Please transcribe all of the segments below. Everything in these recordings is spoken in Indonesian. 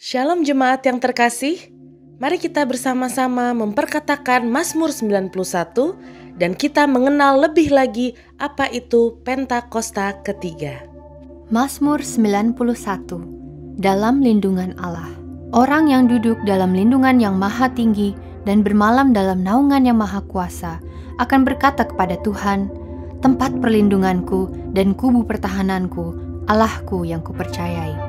Shalom jemaat yang terkasih, mari kita bersama-sama memperkatakan Mazmur 91 dan kita mengenal lebih lagi apa itu Pentakosta ketiga. Mazmur 91. Dalam lindungan Allah. Orang yang duduk dalam lindungan yang maha tinggi dan bermalam dalam naungan yang maha kuasa akan berkata kepada Tuhan, tempat perlindunganku dan kubu pertahananku, Allahku yang kupercayai.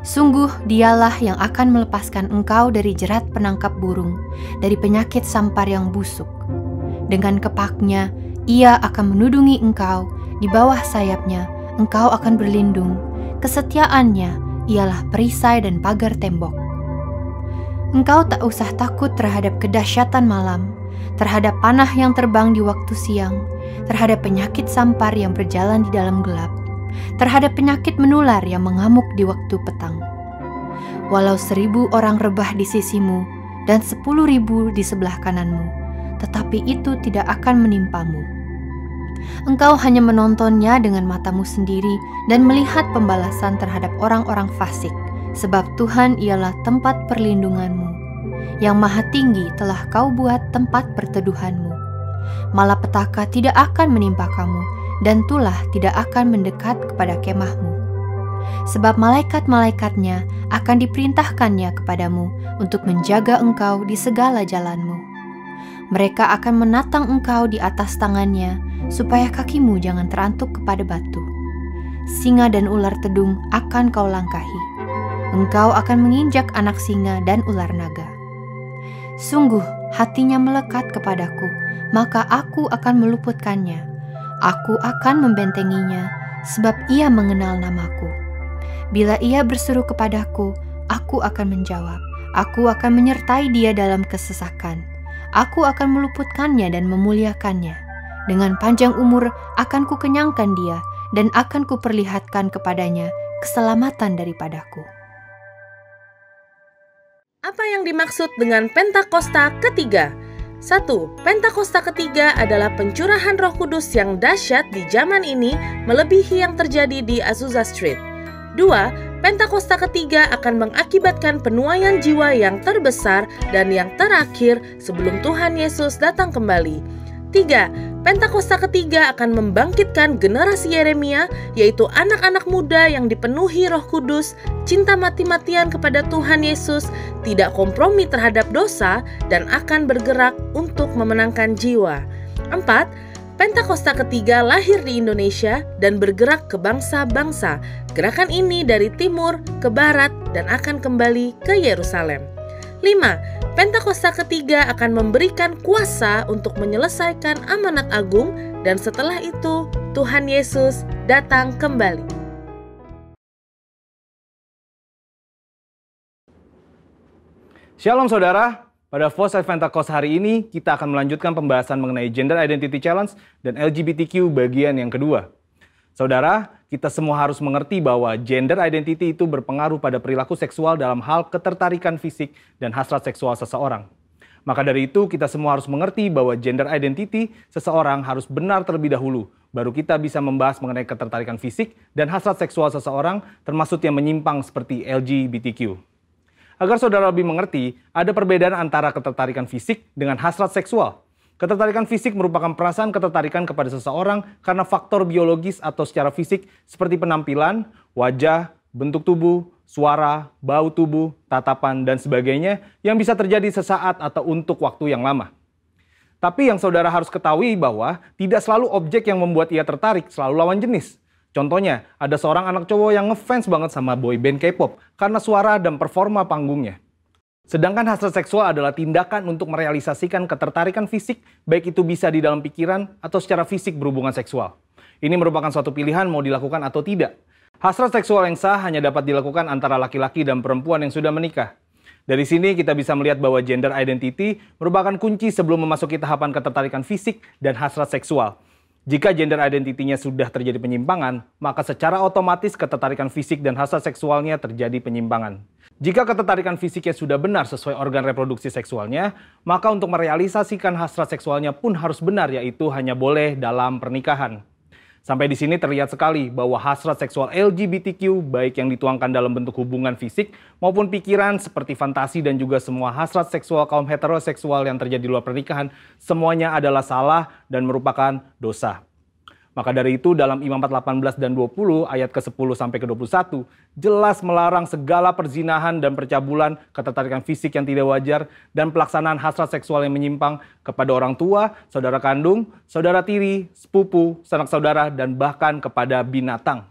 Sungguh dialah yang akan melepaskan engkau dari jerat penangkap burung, dari penyakit sampar yang busuk. Dengan kepaknya, ia akan menudungi engkau, di bawah sayapnya, engkau akan berlindung. Kesetiaannya ialah perisai dan pagar tembok. Engkau tak usah takut terhadap kedahsyatan malam, terhadap panah yang terbang di waktu siang, terhadap penyakit sampar yang berjalan di dalam gelap, terhadap penyakit menular yang mengamuk di waktu petang. Walau 1000 orang rebah di sisimu dan 10.000 di sebelah kananmu, tetapi itu tidak akan menimpamu. Engkau hanya menontonnya dengan matamu sendiri dan melihat pembalasan terhadap orang-orang fasik, sebab Tuhan ialah tempat perlindunganmu. Yang Maha Tinggi telah kau buat tempat perteduhanmu. Malapetaka tidak akan menimpa kamu, dan tulah tidak akan mendekat kepada kemahmu. Sebab malaikat-malaikatnya akan diperintahkannya kepadamu untuk menjaga engkau di segala jalanmu. Mereka akan menatang engkau di atas tangannya, supaya kakimu jangan terantuk kepada batu. Singa dan ular tedung akan kau langkahi. Engkau akan menginjak anak singa dan ular naga. Sungguh hatinya melekat kepadaku, maka aku akan meluputkannya. Aku akan membentenginya, sebab ia mengenal namaku. Bila ia berseru kepadaku, aku akan menjawab. Aku akan menyertai dia dalam kesesakan. Aku akan meluputkannya dan memuliakannya. Dengan panjang umur akan kukenyangkan dia, dan akan kuperlihatkan kepadanya keselamatan daripadaku. Apa yang dimaksud dengan Pentakosta ketiga? 1. Pentakosta ketiga adalah pencurahan Roh Kudus yang dahsyat di zaman ini melebihi yang terjadi di Azusa Street. 2. Pentakosta ketiga akan mengakibatkan penuaian jiwa yang terbesar dan yang terakhir sebelum Tuhan Yesus datang kembali. 3. Pentakosta ketiga akan membangkitkan generasi Yeremia, yaitu anak-anak muda yang dipenuhi Roh Kudus, cinta mati-matian kepada Tuhan Yesus, tidak kompromi terhadap dosa, dan akan bergerak untuk memenangkan jiwa. 4. Pentakosta ketiga lahir di Indonesia dan bergerak ke bangsa-bangsa. Gerakan ini dari timur ke barat dan akan kembali ke Yerusalem. 5. Pentakosta ketiga akan memberikan kuasa untuk menyelesaikan amanat agung, dan setelah itu Tuhan Yesus datang kembali. Shalom saudara, pada Voice Pentecost hari ini kita akan melanjutkan pembahasan mengenai Gender Identity Challenge dan LGBTQ bagian yang kedua. Saudara, kita semua harus mengerti bahwa gender identity itu berpengaruh pada perilaku seksual dalam hal ketertarikan fisik dan hasrat seksual seseorang. Maka dari itu kita semua harus mengerti bahwa gender identity seseorang harus benar terlebih dahulu, baru kita bisa membahas mengenai ketertarikan fisik dan hasrat seksual seseorang, termasuk yang menyimpang seperti LGBTQ. Agar saudara lebih mengerti, ada perbedaan antara ketertarikan fisik dengan hasrat seksual. Ketertarikan fisik merupakan perasaan ketertarikan kepada seseorang karena faktor biologis atau secara fisik seperti penampilan, wajah, bentuk tubuh, suara, bau tubuh, tatapan, dan sebagainya yang bisa terjadi sesaat atau untuk waktu yang lama. Tapi yang saudara harus ketahui bahwa tidak selalu objek yang membuat ia tertarik selalu lawan jenis. Contohnya, ada seorang anak cowok yang ngefans banget sama boyband K-pop karena suara dan performa panggungnya. Sedangkan hasrat seksual adalah tindakan untuk merealisasikan ketertarikan fisik, baik itu bisa di dalam pikiran atau secara fisik berhubungan seksual. Ini merupakan suatu pilihan mau dilakukan atau tidak. Hasrat seksual yang sah hanya dapat dilakukan antara laki-laki dan perempuan yang sudah menikah. Dari sini kita bisa melihat bahwa gender identity merupakan kunci sebelum memasuki tahapan ketertarikan fisik dan hasrat seksual. Jika gender identity-nya sudah terjadi penyimpangan, maka secara otomatis ketertarikan fisik dan hasrat seksualnya terjadi penyimpangan. Jika ketertarikan fisiknya sudah benar sesuai organ reproduksi seksualnya, maka untuk merealisasikan hasrat seksualnya pun harus benar, yaitu hanya boleh dalam pernikahan. Sampai di sini terlihat sekali bahwa hasrat seksual LGBTQ baik yang dituangkan dalam bentuk hubungan fisik maupun pikiran seperti fantasi dan juga semua hasrat seksual kaum heteroseksual yang terjadi di luar pernikahan semuanya adalah salah dan merupakan dosa. Maka dari itu dalam Imamat 18 dan 20 ayat ke-10 sampai ke-21 jelas melarang segala perzinahan dan percabulan, ketertarikan fisik yang tidak wajar, dan pelaksanaan hasrat seksual yang menyimpang kepada orang tua, saudara kandung, saudara tiri, sepupu, sanak saudara, dan bahkan kepada binatang.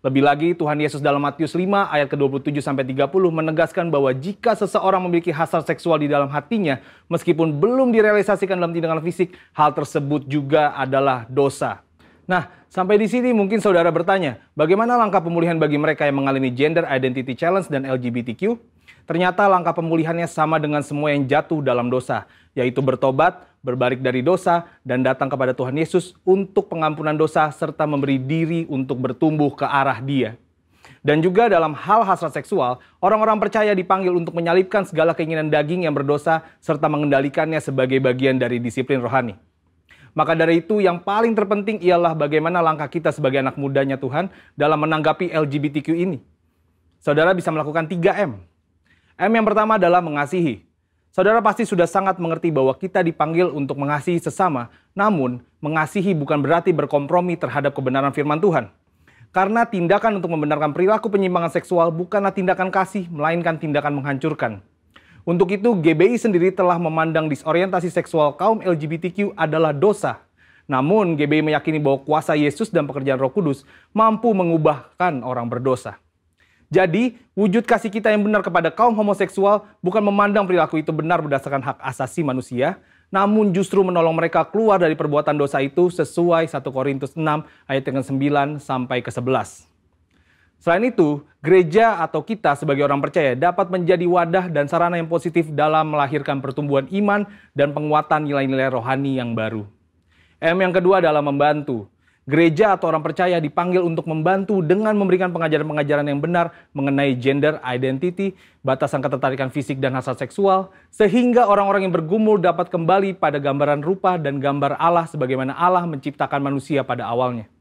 Lebih lagi Tuhan Yesus dalam Matius 5 ayat ke-27 sampai 30 menegaskan bahwa jika seseorang memiliki hasrat seksual di dalam hatinya meskipun belum direalisasikan dalam tindakan fisik, hal tersebut juga adalah dosa. Nah, sampai di sini mungkin saudara bertanya, bagaimana langkah pemulihan bagi mereka yang mengalami gender identity challenge dan LGBTQ? Ternyata langkah pemulihannya sama dengan semua yang jatuh dalam dosa, yaitu bertobat, berbalik dari dosa, dan datang kepada Tuhan Yesus untuk pengampunan dosa serta memberi diri untuk bertumbuh ke arah Dia. Dan juga dalam hal hasrat seksual, orang-orang percaya dipanggil untuk menyalipkan segala keinginan daging yang berdosa serta mengendalikannya sebagai bagian dari disiplin rohani. Maka dari itu yang paling terpenting ialah bagaimana langkah kita sebagai anak mudanya Tuhan dalam menanggapi LGBTQ ini. Saudara bisa melakukan 3M. M yang pertama adalah mengasihi. Saudara pasti sudah sangat mengerti bahwa kita dipanggil untuk mengasihi sesama, namun mengasihi bukan berarti berkompromi terhadap kebenaran firman Tuhan. Karena tindakan untuk membenarkan perilaku penyimpangan seksual bukanlah tindakan kasih, melainkan tindakan menghancurkan. Untuk itu, GBI sendiri telah memandang disorientasi seksual kaum LGBTQ adalah dosa. Namun, GBI meyakini bahwa kuasa Yesus dan pekerjaan Roh Kudus mampu mengubahkan orang berdosa. Jadi, wujud kasih kita yang benar kepada kaum homoseksual bukan memandang perilaku itu benar berdasarkan hak asasi manusia, namun justru menolong mereka keluar dari perbuatan dosa itu sesuai 1 Korintus 6 ayat 9 sampai ke 11. Selain itu, gereja atau kita sebagai orang percaya dapat menjadi wadah dan sarana yang positif dalam melahirkan pertumbuhan iman dan penguatan nilai-nilai rohani yang baru. M yang kedua adalah membantu. Gereja atau orang percaya dipanggil untuk membantu dengan memberikan pengajaran-pengajaran yang benar mengenai gender identity, batasan ketertarikan fisik dan hasrat seksual, sehingga orang-orang yang bergumul dapat kembali pada gambaran rupa dan gambar Allah sebagaimana Allah menciptakan manusia pada awalnya.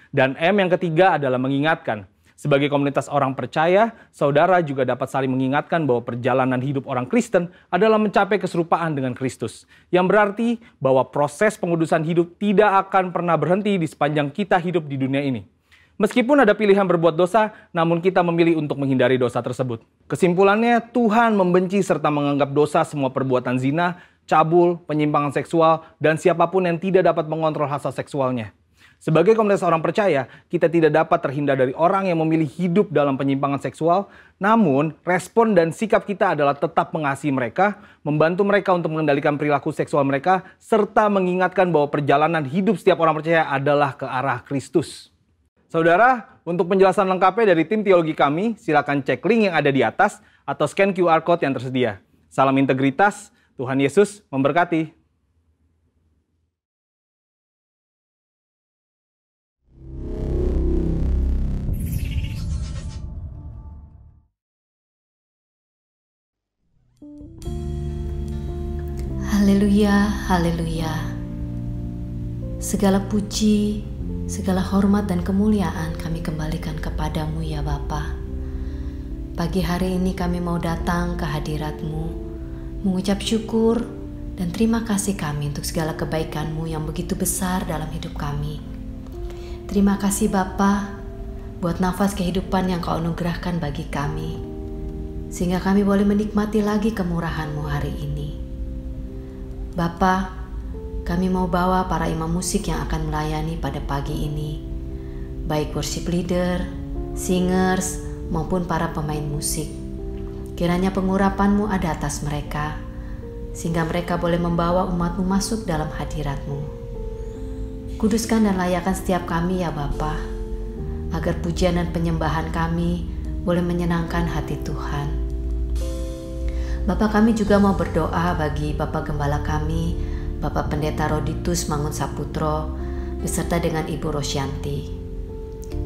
Dan M yang ketiga adalah mengingatkan. Sebagai komunitas orang percaya, saudara juga dapat saling mengingatkan bahwa perjalanan hidup orang Kristen adalah mencapai keserupaan dengan Kristus. Yang berarti bahwa proses pengudusan hidup tidak akan pernah berhenti di sepanjang kita hidup di dunia ini. Meskipun ada pilihan berbuat dosa, namun kita memilih untuk menghindari dosa tersebut. Kesimpulannya, Tuhan membenci serta menganggap dosa semua perbuatan zina, cabul, penyimpangan seksual, dan siapapun yang tidak dapat mengontrol hasrat seksualnya. Sebagai komunitas orang percaya, kita tidak dapat terhindar dari orang yang memilih hidup dalam penyimpangan seksual, namun respon dan sikap kita adalah tetap mengasihi mereka, membantu mereka untuk mengendalikan perilaku seksual mereka, serta mengingatkan bahwa perjalanan hidup setiap orang percaya adalah ke arah Kristus. Saudara, untuk penjelasan lengkapnya dari tim teologi kami, silakan cek link yang ada di atas atau scan QR Code yang tersedia. Salam integritas, Tuhan Yesus memberkati. Haleluya, haleluya. Segala puji, segala hormat dan kemuliaan kami kembalikan kepadamu ya Bapa. Pagi hari ini kami mau datang ke hadirat-Mu, mengucap syukur dan terima kasih kami untuk segala kebaikan-Mu yang begitu besar dalam hidup kami. Terima kasih Bapa buat nafas kehidupan yang Kau anugerahkan bagi kami, sehingga kami boleh menikmati lagi kemurahan-Mu hari ini. Bapa, kami mau bawa para imam musik yang akan melayani pada pagi ini, baik worship leader, singers, maupun para pemain musik. Kiranya pengurapan-Mu ada atas mereka, sehingga mereka boleh membawa umat-Mu masuk dalam hadirat-Mu. Kuduskan dan layakkan setiap kami ya Bapa, agar pujian dan penyembahan kami boleh menyenangkan hati Tuhan. Bapak kami juga mau berdoa bagi Bapak Gembala kami, Bapak Pendeta Roditus Mangun Saputro, beserta dengan Ibu Rosyanti.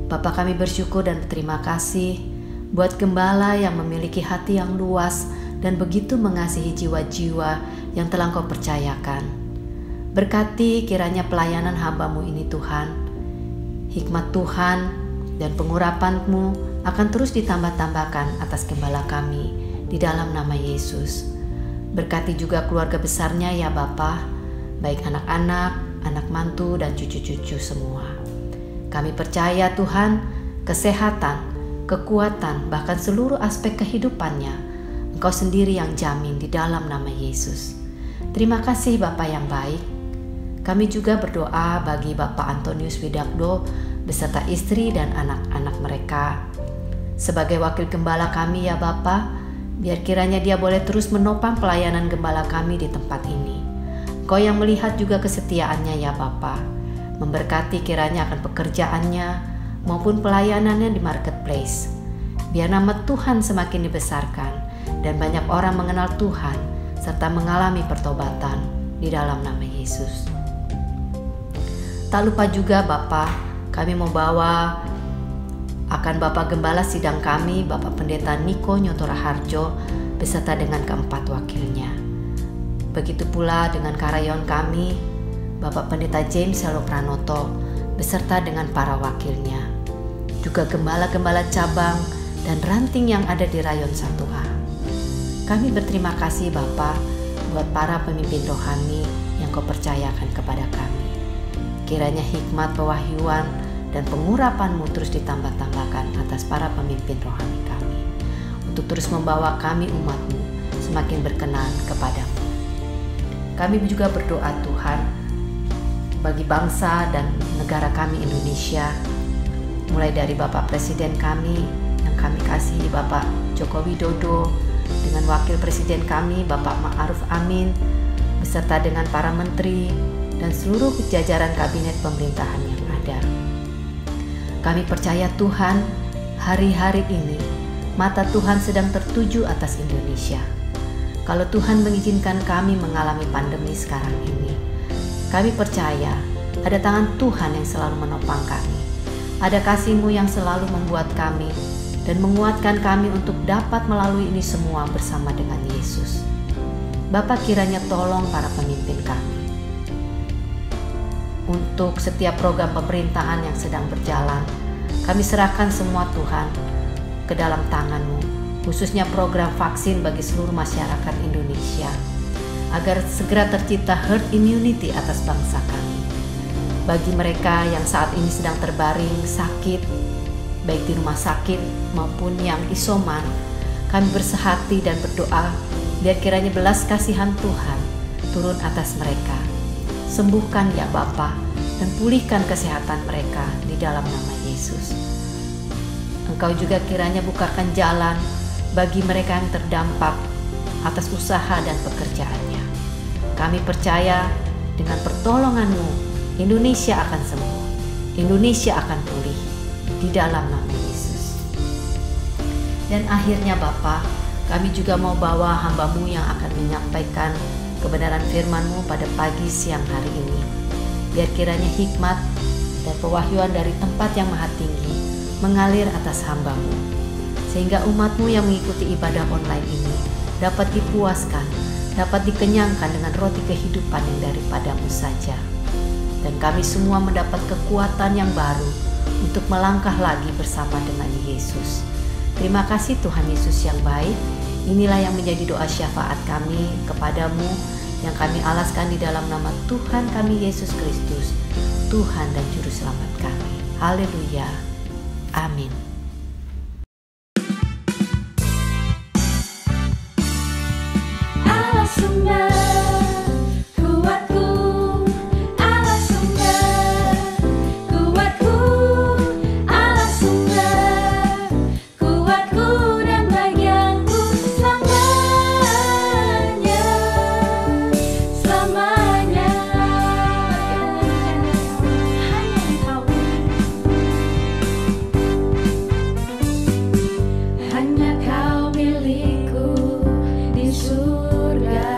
Bapak kami bersyukur dan berterima kasih buat Gembala yang memiliki hati yang luas dan begitu mengasihi jiwa-jiwa yang telah Kau percayakan. Berkati kiranya pelayanan hamba-Mu ini Tuhan, Hikmat Tuhan dan pengurapan-Mu akan terus ditambah-tambahkan atas gembala kami di dalam nama Yesus. Berkati juga keluarga besarnya ya Bapa, baik anak-anak, anak mantu dan cucu-cucu semua. Kami percaya Tuhan, kesehatan, kekuatan, bahkan seluruh aspek kehidupannya, Engkau sendiri yang jamin di dalam nama Yesus. Terima kasih Bapa yang baik. Kami juga berdoa bagi Bapak Antonius Widakdo beserta istri dan anak-anak mereka. Sebagai wakil gembala kami ya Bapa, biar kiranya dia boleh terus menopang pelayanan gembala kami di tempat ini. Engkau yang melihat juga kesetiaannya ya Bapa, memberkati kiranya akan pekerjaannya maupun pelayanannya di marketplace. Biar nama Tuhan semakin dibesarkan dan banyak orang mengenal Tuhan serta mengalami pertobatan di dalam nama Yesus. Tak lupa juga Bapa, kami membawa akan Bapak Gembala sidang kami, Bapak Pendeta Niko Nyotora Harjo, beserta dengan keempat wakilnya. Begitu pula dengan karayon kami, Bapak Pendeta James Selo Pranoto, beserta dengan para wakilnya. Juga gembala-gembala cabang dan ranting yang ada di Rayon 1A. Kami berterima kasih Bapa buat para pemimpin rohani yang Kau percayakan kepada kami. Kiranya hikmat, pewahyuan, dan pengurapan-Mu terus ditambah-tambahkan atas para pemimpin rohani kami, untuk terus membawa kami umat-Mu semakin berkenan kepadamu. Kami juga berdoa Tuhan, bagi bangsa dan negara kami Indonesia, mulai dari Bapak Presiden kami yang kami kasihi Bapak Joko Widodo, dengan Wakil Presiden kami Bapak Ma'ruf Amin, beserta dengan para menteri, dan seluruh jajaran kabinet pemerintahan yang ada. Kami percaya Tuhan, hari-hari ini mata Tuhan sedang tertuju atas Indonesia. Kalau Tuhan mengizinkan kami mengalami pandemi sekarang ini, kami percaya ada tangan Tuhan yang selalu menopang kami. Ada kasih-Mu yang selalu membuat kami dan menguatkan kami untuk dapat melalui ini semua bersama dengan Yesus. Bapa, kiranya tolong para pemimpin kami. Untuk setiap program pemerintahan yang sedang berjalan, kami serahkan semua Tuhan ke dalam tangan-Mu, khususnya program vaksin bagi seluruh masyarakat Indonesia, agar segera tercipta herd immunity atas bangsa kami. Bagi mereka yang saat ini sedang terbaring sakit, baik di rumah sakit maupun yang isoman, kami bersehati dan berdoa biar kiranya belas kasihan Tuhan turun atas mereka. Sembuhkan ya Bapa, dan pulihkan kesehatan mereka di dalam nama Yesus. Engkau juga kiranya bukakan jalan bagi mereka yang terdampak atas usaha dan pekerjaannya. Kami percaya dengan pertolongan-Mu, Indonesia akan sembuh, Indonesia akan pulih di dalam nama Yesus. Dan akhirnya Bapa, kami juga mau bawa hamba-Mu yang akan menyampaikan kebenaran firman-Mu pada pagi siang hari ini. Biar kiranya hikmat dan pewahyuan dari tempat yang maha tinggi mengalir atas hamba-Mu, sehingga umat-Mu yang mengikuti ibadah online ini dapat dipuaskan, dapat dikenyangkan dengan roti kehidupan yang daripada-Mu saja. Dan kami semua mendapat kekuatan yang baru untuk melangkah lagi bersama dengan Yesus. Terima kasih Tuhan Yesus yang baik. Inilah yang menjadi doa syafaat kami kepadamu yang kami alaskan di dalam nama Tuhan kami Yesus Kristus, Tuhan dan Juru Selamat kami. Haleluya. Amin. Allah sumber kuatku, Allah sumber kuatku, Allah sumber kuatku dan bagianku selamanya, selamanya. Hanya Kau milikku di surga.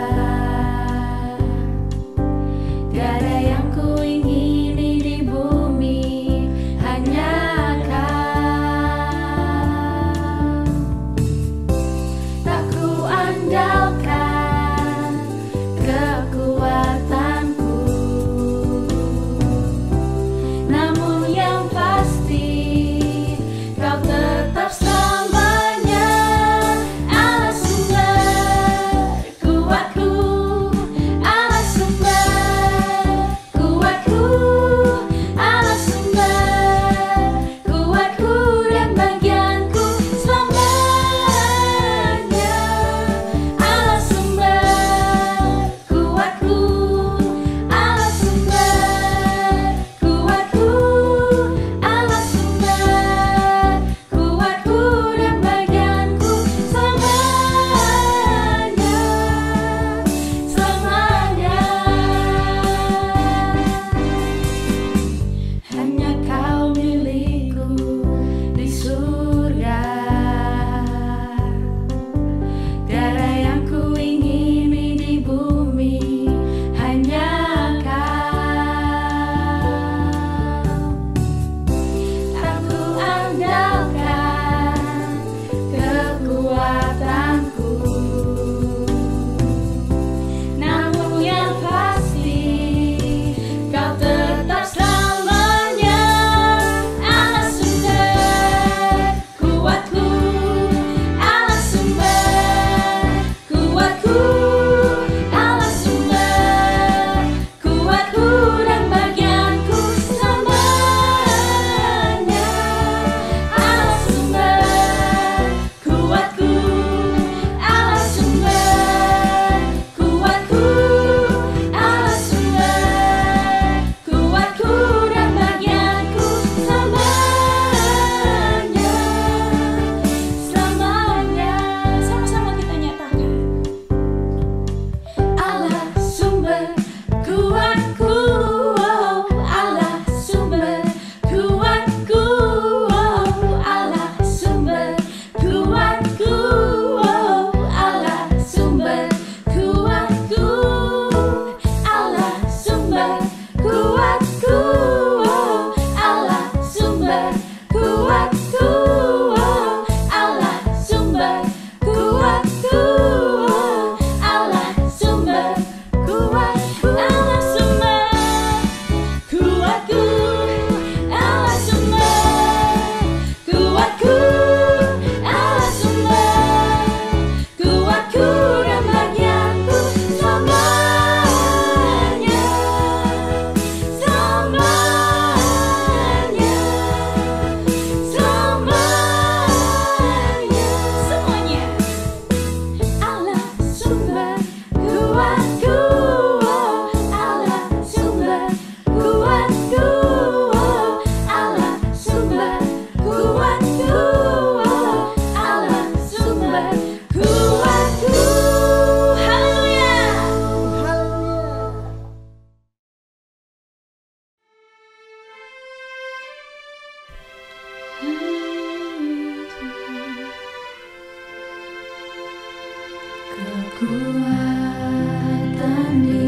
kekuatan di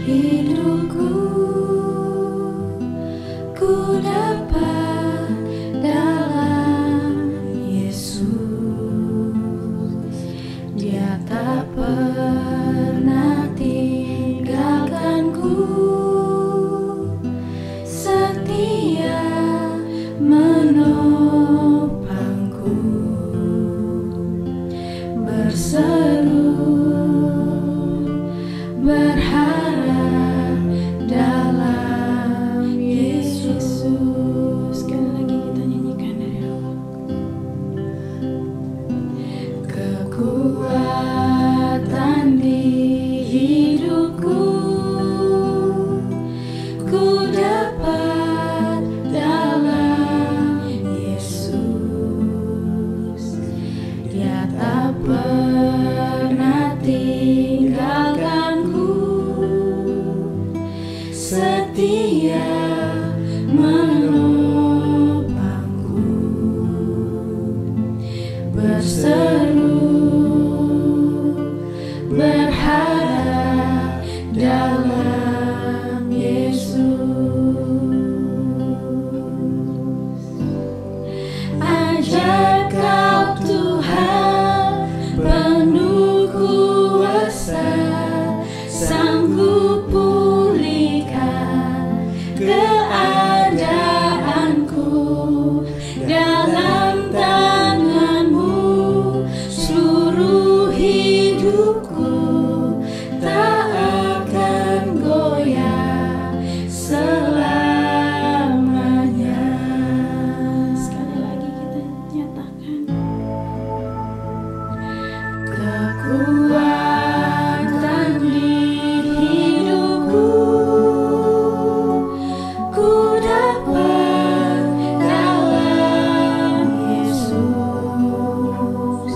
hidupku, ku dapat dalam Yesus. Dia tak pernah tinggalkanku, setia menopangku, berseru berharap dalam Yesus. Sekali lagi kita nyanyikan dari awal. Kekuatan di hidupku, ku dapat dalam Yesus. Dia tak pernah tinggalkanku, setia menopangku, berseru berharap dalam Yesus. Ajar Kau Tuhan penuh kuasa, sanggup pulihkan keadaanku. Dalam tangan-Mu seluruh hidupku tak akan goyah selamanya. Sekali lagi kita nyatakan. Kekuatan di hidupku, ku dapat dalam Yesus.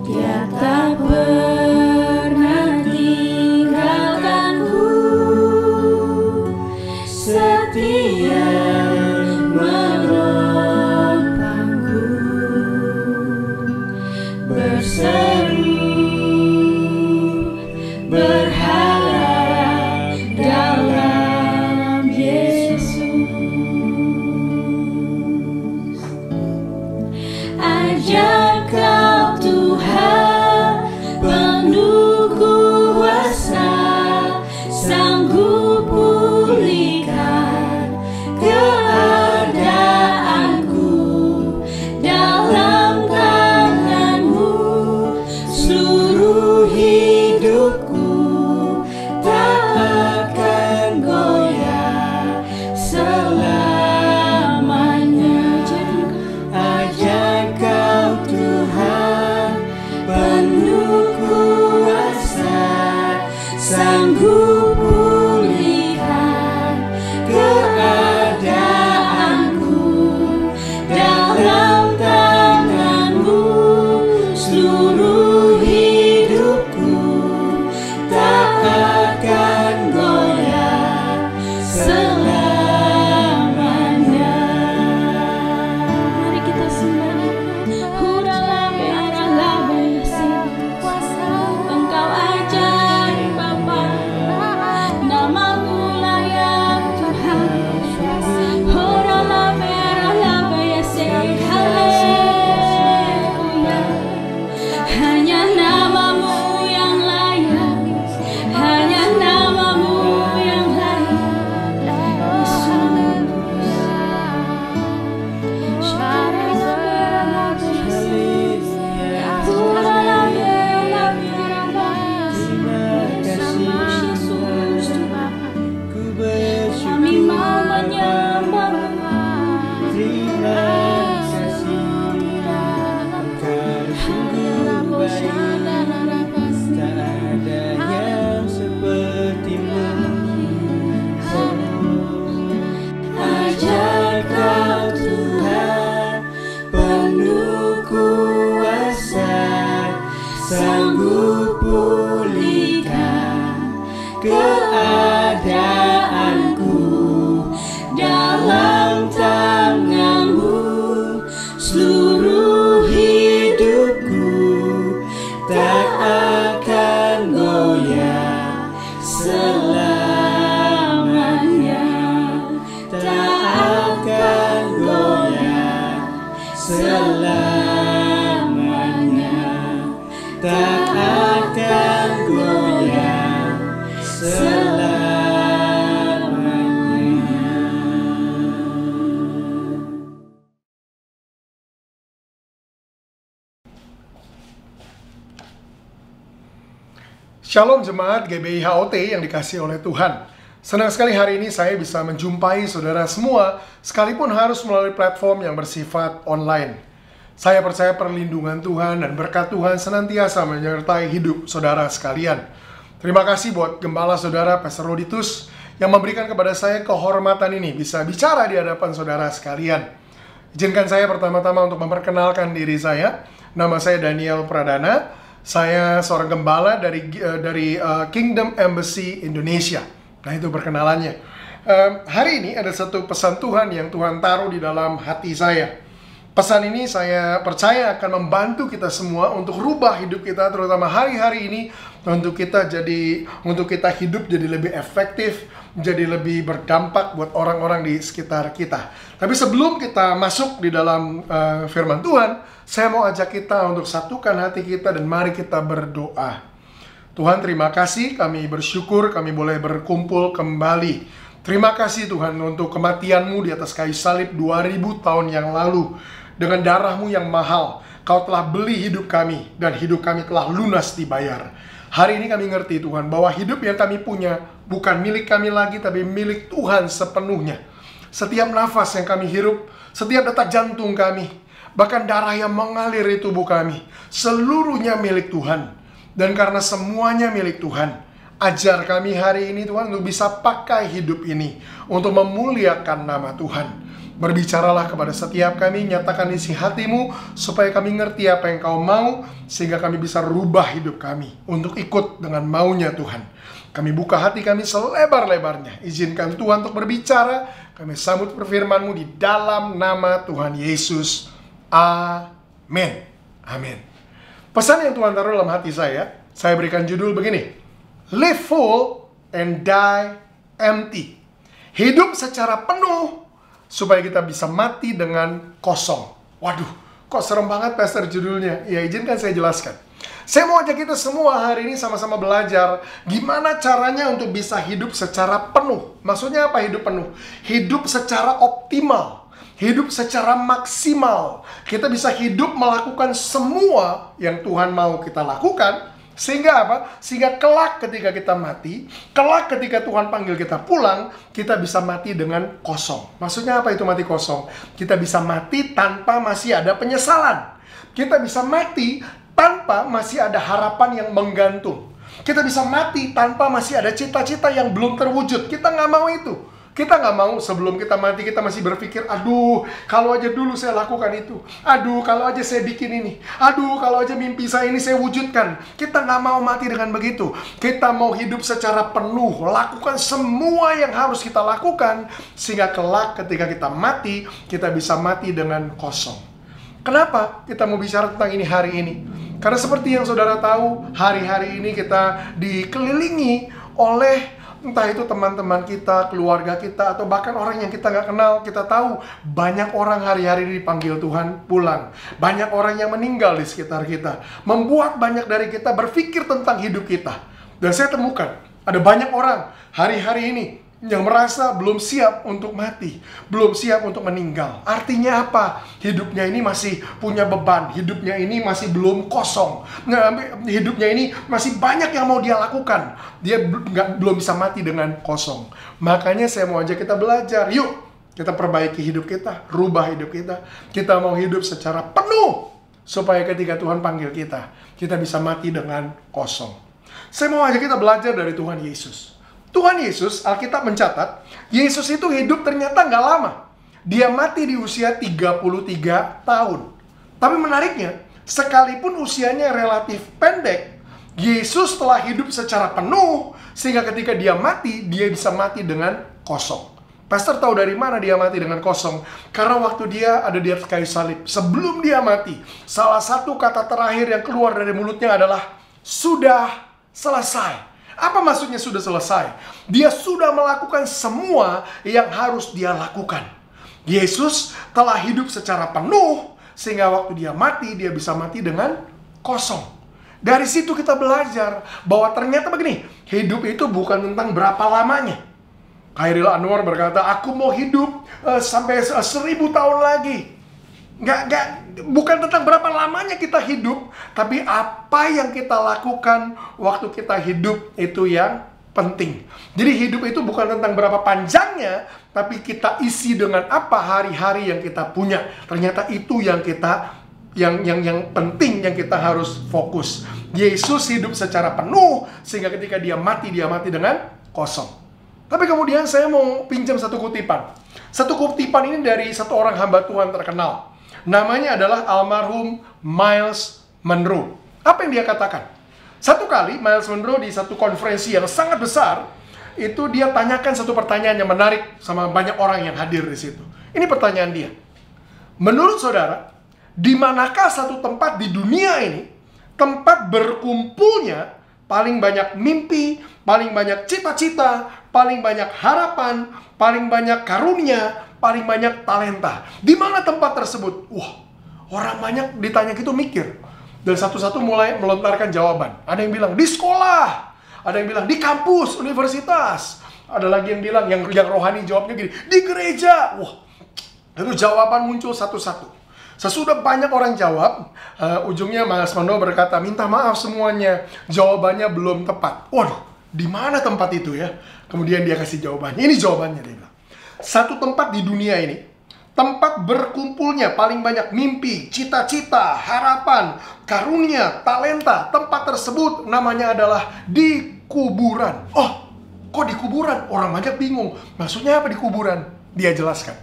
Dia tak pernah tinggalkanku, setia menopangku, berseru berharap dalam Yesus. Ajar Kau Tuhan penuh kuasa, sanggup pulihkan keadaanku. Dalam tangan-Mu seluruh hidupku tak akan goyah selamanya. Ajar Kau Tuhan penuh kuasa, sanggup pulihkan keadaanku. Dalam tangan-Mu seluruh hidupku tak akan goyah selamanya. Mari kita sembah. Huralabe aralabe kuasa Engkau ajaib Bapa. Shalom jemaat GBI HOT yang dikasihi oleh Tuhan. Senang sekali hari ini saya bisa menjumpai saudara semua, sekalipun harus melalui platform yang bersifat online. Saya percaya perlindungan Tuhan dan berkat Tuhan senantiasa menyertai hidup saudara sekalian. Terima kasih buat gembala saudara Pastor Roditus yang memberikan kepada saya kehormatan ini bisa bicara di hadapan saudara sekalian. Izinkan saya pertama-tama untuk memperkenalkan diri saya. Nama saya Daniel Pradana. Saya seorang gembala dari Kingdom Embassy Indonesia. Nah, itu perkenalannya. Hari ini ada satu pesan Tuhan yang Tuhan taruh di dalam hati saya. Pesan ini saya percaya akan membantu kita semua untuk rubah hidup kita, terutama hari-hari ini, untuk kita hidup jadi lebih efektif, jadi lebih berdampak buat orang-orang di sekitar kita. Tapi sebelum kita masuk di dalam firman Tuhan, saya mau ajak kita untuk satukan hati kita dan mari kita berdoa. Tuhan, terima kasih, kami bersyukur kami boleh berkumpul kembali. Terima kasih Tuhan untuk kematian-Mu di atas kayu salib 2000 tahun yang lalu. Dengan darah-Mu yang mahal, Kau telah beli hidup kami dan hidup kami telah lunas dibayar. Hari ini kami ngerti Tuhan bahwa hidup yang kami punya bukan milik kami lagi, tapi milik Tuhan sepenuhnya. Setiap nafas yang kami hirup, setiap detak jantung kami, bahkan darah yang mengalir di tubuh kami, seluruhnya milik Tuhan. Dan karena semuanya milik Tuhan, ajar kami hari ini Tuhan untuk bisa pakai hidup ini untuk memuliakan nama Tuhan. Berbicaralah kepada setiap kami, nyatakan isi hati-Mu supaya kami ngerti apa yang Kau mau, sehingga kami bisa rubah hidup kami untuk ikut dengan maunya Tuhan. Kami buka hati kami selebar-lebarnya. Izinkan Tuhan untuk berbicara. Kami sambut firman-Mu di dalam nama Tuhan Yesus. Amin. Amin. Pesan yang Tuhan taruh dalam hati saya berikan judul begini: Live full and die empty. Hidup secara penuh supaya kita bisa mati dengan kosong. Waduh, kok serem banget Pastor judulnya. Ya, izinkan saya jelaskan. Saya mau ajak kita semua hari ini sama-sama belajar gimana caranya untuk bisa hidup secara penuh. Maksudnya apa hidup penuh? Hidup secara optimal, hidup secara maksimal. Kita bisa hidup melakukan semua yang Tuhan mau kita lakukan. Sehingga apa? Sehingga kelak ketika kita mati, kelak ketika Tuhan panggil kita pulang, kita bisa mati dengan kosong. Maksudnya apa itu mati kosong? Kita bisa mati tanpa masih ada penyesalan. Kita bisa mati tanpa masih ada harapan yang menggantung. Kita bisa mati tanpa masih ada cita-cita yang belum terwujud. Kita nggak mau itu. Kita nggak mau sebelum kita mati kita masih berpikir, aduh, kalau aja dulu saya lakukan itu. Aduh, kalau aja saya bikin ini. Aduh, kalau aja mimpi saya ini saya wujudkan. Kita nggak mau mati dengan begitu. Kita mau hidup secara penuh, lakukan semua yang harus kita lakukan, sehingga kelak ketika kita mati, kita bisa mati dengan kosong. Kenapa kita mau bicara tentang ini hari ini? Karena seperti yang saudara tahu, hari-hari ini kita dikelilingi oleh entah itu teman-teman kita, keluarga kita, atau bahkan orang yang kita nggak kenal. Kita tahu banyak orang hari-hari ini dipanggil Tuhan pulang. Banyak orang yang meninggal di sekitar kita, membuat banyak dari kita berpikir tentang hidup kita. Dan saya temukan ada banyak orang hari-hari ini yang merasa belum siap untuk mati, belum siap untuk meninggal. Artinya apa? Hidupnya ini masih punya beban, hidupnya ini masih belum kosong, hidupnya ini masih banyak yang mau dia lakukan. Dia belum bisa mati dengan kosong. Makanya saya mau ajak kita belajar. Yuk, kita perbaiki hidup kita, rubah hidup kita. Kita mau hidup secara penuh supaya ketika Tuhan panggil kita, kita bisa mati dengan kosong. Saya mau ajak kita belajar dari Tuhan Yesus. Tuhan Yesus, Alkitab mencatat, Yesus itu hidup ternyata nggak lama. Dia mati di usia 33 tahun. Tapi menariknya, sekalipun usianya relatif pendek, Yesus telah hidup secara penuh, sehingga ketika dia mati, dia bisa mati dengan kosong. Pastor tahu dari mana dia mati dengan kosong? Karena waktu dia ada di atas kayu salib, sebelum dia mati, salah satu kata terakhir yang keluar dari mulutnya adalah, sudah selesai. Apa maksudnya sudah selesai? Dia sudah melakukan semua yang harus dia lakukan. Yesus telah hidup secara penuh, sehingga waktu dia mati, dia bisa mati dengan kosong. Dari situ kita belajar bahwa ternyata begini, hidup itu bukan tentang berapa lamanya. Khairil Anwar berkata, aku mau hidup sampai 1000 tahun lagi. Bukan tentang berapa lamanya kita hidup, tapi apa yang kita lakukan waktu kita hidup itu yang penting. Jadi hidup itu bukan tentang berapa panjangnya, tapi kita isi dengan apa hari-hari yang kita punya. Ternyata itu yang kita yang penting, yang kita harus fokus. Yesus hidup secara penuh sehingga ketika dia mati dengan kosong. Tapi kemudian saya mau pinjam satu kutipan. Satu kutipan ini dari satu orang hamba Tuhan terkenal. Namanya adalah almarhum Myles Munroe. Apa yang dia katakan? Satu kali Myles Munroe di satu konferensi yang sangat besar, itu dia tanyakan satu pertanyaan yang menarik sama banyak orang yang hadir di situ. Ini pertanyaan dia. Menurut saudara, di manakah satu tempat di dunia ini tempat berkumpulnya paling banyak mimpi, paling banyak cita-cita, paling banyak harapan, paling banyak karunia, paling banyak talenta? Di mana tempat tersebut? Wah, orang banyak ditanya gitu mikir. Dan satu-satu mulai melontarkan jawaban. Ada yang bilang di sekolah, ada yang bilang di kampus, universitas. Ada lagi yang bilang, yang rohani jawabnya gini, di gereja. Wah, lalu jawaban muncul satu-satu. Sesudah banyak orang jawab, ujungnya Myles Munroe berkata, minta maaf semuanya, jawabannya belum tepat. Waduh, di mana tempat itu ya? Kemudian dia kasih jawabannya. Ini jawabannya, dia bilang. Satu tempat di dunia ini, tempat berkumpulnya paling banyak mimpi, cita-cita, harapan, karunia, talenta. Tempat tersebut namanya adalah di kuburan. Oh, kok di kuburan? Orang banyak bingung. Maksudnya apa di kuburan? Dia jelaskan.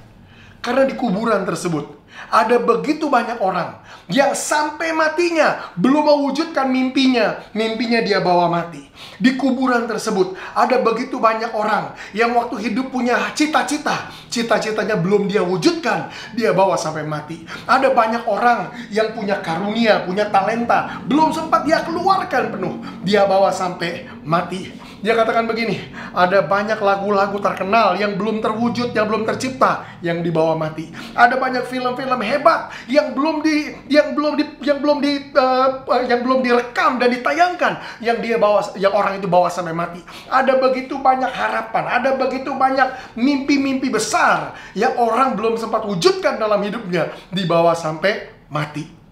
Karena di kuburan tersebut ada begitu banyak orang yang sampai matinya belum mewujudkan mimpinya. Mimpinya dia bawa mati. Di kuburan tersebut ada begitu banyak orang yang waktu hidup punya cita-cita. Cita-citanya belum dia wujudkan, dia bawa sampai mati. Ada banyak orang yang punya karunia, punya talenta, belum sempat dia keluarkan penuh, dia bawa sampai mati. Dia katakan begini, ada banyak lagu-lagu terkenal yang belum terwujud, yang belum tercipta, yang dibawa mati. Ada banyak film-film hebat yang belum direkam dan ditayangkan, yang orang itu bawa sampai mati. Ada begitu banyak harapan, ada begitu banyak mimpi-mimpi besar yang orang belum sempat wujudkan dalam hidupnya, dibawa sampai mati.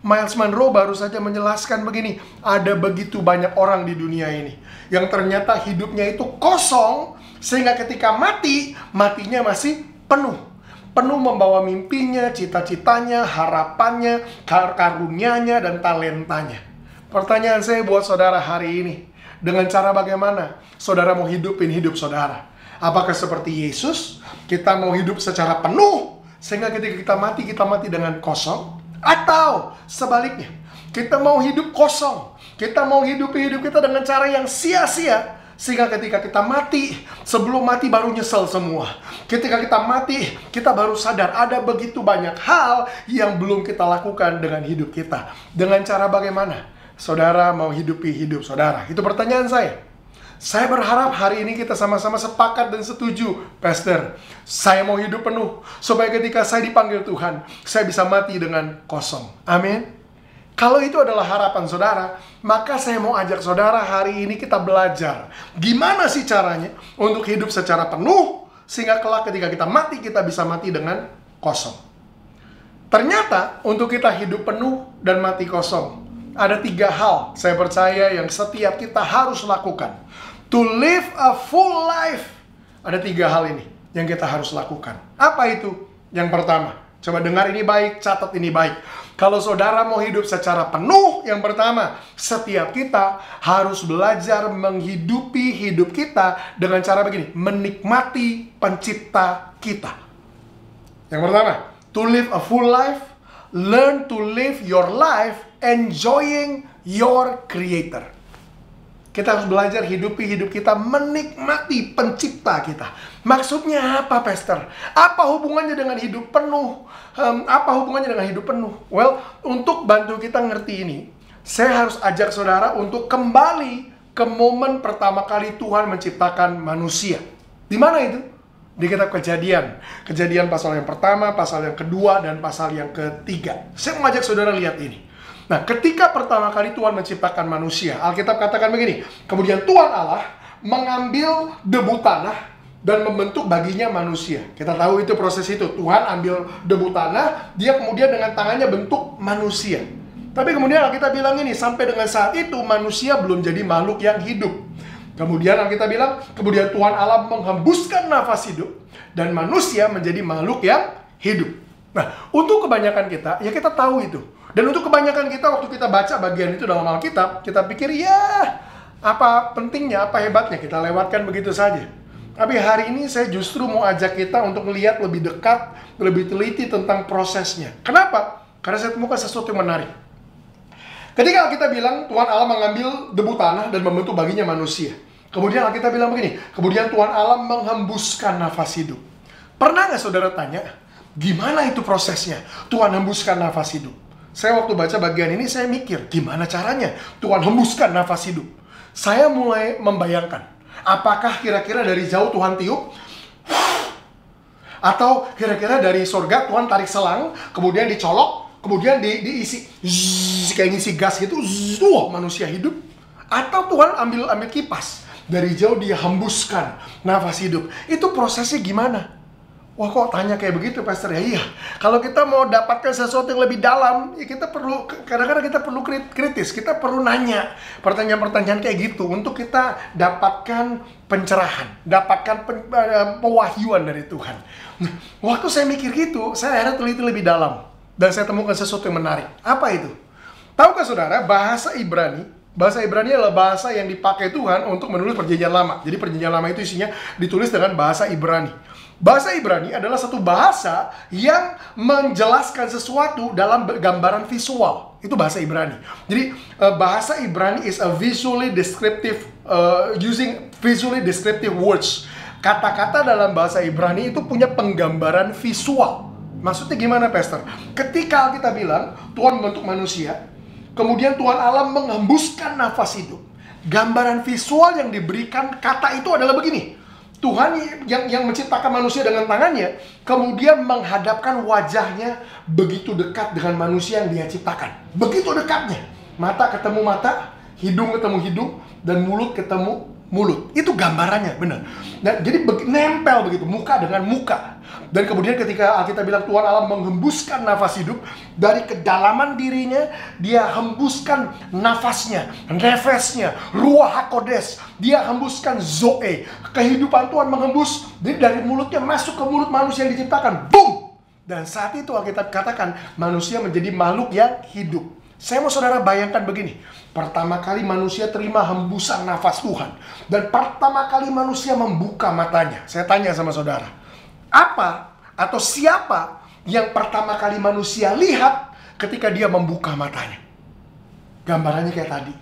Myles Munroe baru saja menjelaskan begini, ada begitu banyak orang di dunia ini yang ternyata hidupnya itu kosong, sehingga ketika mati, matinya masih penuh. Penuh membawa mimpinya, cita-citanya, harapannya, karunianya, dan talentanya. Pertanyaan saya buat saudara hari ini, dengan cara bagaimana saudara mau hidupin hidup saudara? Apakah seperti Yesus, kita mau hidup secara penuh, sehingga ketika kita mati dengan kosong? Atau sebaliknya, kita mau hidup kosong, kita mau hidup kita dengan cara yang sia-sia, sehingga ketika kita mati, sebelum mati baru nyesel semua. Ketika kita mati, kita baru sadar ada begitu banyak hal yang belum kita lakukan dengan hidup kita. Dengan cara bagaimana saudara mau hidupi hidup saudara? Itu pertanyaan saya. Saya berharap hari ini kita sama-sama sepakat dan setuju, Pastor. Saya mau hidup penuh, supaya ketika saya dipanggil Tuhan, saya bisa mati dengan kosong. Amin. Kalau itu adalah harapan saudara, maka saya mau ajak saudara hari ini kita belajar. Gimana sih caranya untuk hidup secara penuh, sehingga kelak ketika kita mati, kita bisa mati dengan kosong. Ternyata, untuk kita hidup penuh dan mati kosong, ada 3 hal saya percaya yang setiap kita harus lakukan. To live a full life. Ada 3 hal ini yang kita harus lakukan. Apa itu? Yang pertama, coba dengar ini baik, catat ini baik. Kalau saudara mau hidup secara penuh, yang pertama, setiap kita harus belajar menghidupi hidup kita dengan cara begini, menikmati pencipta kita. Yang pertama, to live a full life, learn to live your life enjoying your creator. Kita harus belajar hidupi hidup kita, menikmati pencipta kita. Maksudnya apa, Pastor? Apa hubungannya dengan hidup penuh? Apa hubungannya dengan hidup penuh? Well, untuk bantu kita ngerti ini, saya harus ajak saudara untuk kembali ke momen pertama kali Tuhan menciptakan manusia. Di mana itu? Di kitab Kejadian. Kejadian pasal yang pertama, pasal yang kedua, dan pasal yang ketiga. Saya mau ajak saudara lihat ini. Nah, ketika pertama kali Tuhan menciptakan manusia, Alkitab katakan begini, kemudian Tuhan Allah mengambil debu tanah dan membentuk baginya manusia. Kita tahu itu proses itu. Tuhan ambil debu tanah, dia kemudian dengan tangannya bentuk manusia. Tapi kemudian Alkitab bilang ini, sampai dengan saat itu manusia belum jadi makhluk yang hidup. Kemudian Alkitab bilang, kemudian Tuhan Allah menghembuskan nafas hidup dan manusia menjadi makhluk yang hidup. Nah, untuk kebanyakan kita, ya kita tahu itu. Dan untuk kebanyakan kita, waktu kita baca bagian itu dalam Alkitab, kita pikir, ya apa pentingnya, apa hebatnya, kita lewatkan begitu saja. Tapi hari ini saya justru mau ajak kita untuk melihat lebih dekat, lebih teliti tentang prosesnya. Kenapa? Karena saya temukan sesuatu yang menarik. Ketika kita bilang Tuhan Allah mengambil debu tanah dan membentuk baginya manusia. Kemudian kita bilang begini, kemudian Tuhan Allah menghembuskan nafas hidup. Pernah nggak saudara tanya, gimana itu prosesnya Tuhan hembuskan nafas hidup? Saya waktu baca bagian ini saya mikir, gimana caranya Tuhan hembuskan nafas hidup? Saya mulai membayangkan, apakah kira-kira dari jauh Tuhan tiup? Atau kira-kira dari surga Tuhan tarik selang, kemudian dicolok, kemudian diisi, kayak ngisi gas gitu, manusia hidup? Atau Tuhan ambil kipas, dari jauh dia hembuskan nafas hidup? Itu prosesnya gimana? Wah, kok tanya kayak begitu, Pastor? Ya iya, kalau kita mau dapatkan sesuatu yang lebih dalam, ya kita perlu, kadang-kadang kita perlu kritis, kita perlu nanya pertanyaan-pertanyaan kayak gitu, untuk kita dapatkan pencerahan, dapatkan pewahyuan dari Tuhan. Nah, waktu saya mikir gitu, saya akhirnya teliti lebih dalam, dan saya temukan sesuatu yang menarik. Apa itu? Tahukah saudara, bahasa Ibrani adalah bahasa yang dipakai Tuhan untuk menulis perjanjian lama. Jadi perjanjian lama itu isinya ditulis dengan bahasa Ibrani. Bahasa Ibrani adalah satu bahasa yang menjelaskan sesuatu dalam gambaran visual. Itu bahasa Ibrani. Jadi bahasa Ibrani is a visually descriptive, using visually descriptive words. Kata-kata dalam bahasa Ibrani itu punya penggambaran visual. Maksudnya gimana, Pastor? Ketika kita bilang Tuhan membentuk manusia, kemudian Tuhan Allah menghembuskan nafas hidup, gambaran visual yang diberikan kata itu adalah begini. Tuhan yang menciptakan manusia dengan tangannya, kemudian menghadapkan wajahnya begitu dekat dengan manusia yang dia ciptakan. Begitu dekatnya. Mata ketemu mata, hidung ketemu hidung, dan mulut ketemu mulut. Itu gambarannya, benar. Nah, jadi nempel begitu, muka dengan muka. Dan kemudian ketika Alkitab bilang Tuhan Allah menghembuskan nafas hidup, dari kedalaman dirinya, dia hembuskan nafasnya, nefesnya, ruah hakodes. Dia hembuskan zoe. Kehidupan Tuhan menghembus, jadi dari mulutnya masuk ke mulut manusia yang diciptakan. Boom! Dan saat itu Alkitab katakan, manusia menjadi makhluk yang hidup. Saya mau saudara bayangkan begini. Pertama kali manusia terima hembusan nafas Tuhan. Dan pertama kali manusia membuka matanya. Saya tanya sama saudara, apa atau siapa yang pertama kali manusia lihat ketika dia membuka matanya? Gambarannya kayak tadi.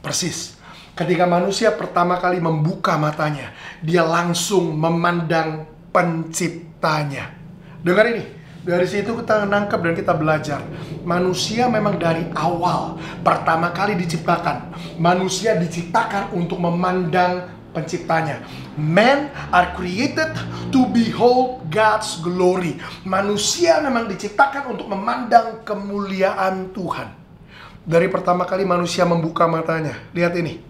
Persis. Ketika manusia pertama kali membuka matanya, dia langsung memandang penciptanya. Dengar ini. Dari situ kita nangkep dan kita belajar. Manusia memang dari awal, pertama kali diciptakan, manusia diciptakan untuk memandang penciptanya. Men are created to behold God's glory. Manusia memang diciptakan untuk memandang kemuliaan Tuhan. Dari pertama kali manusia membuka matanya, lihat ini.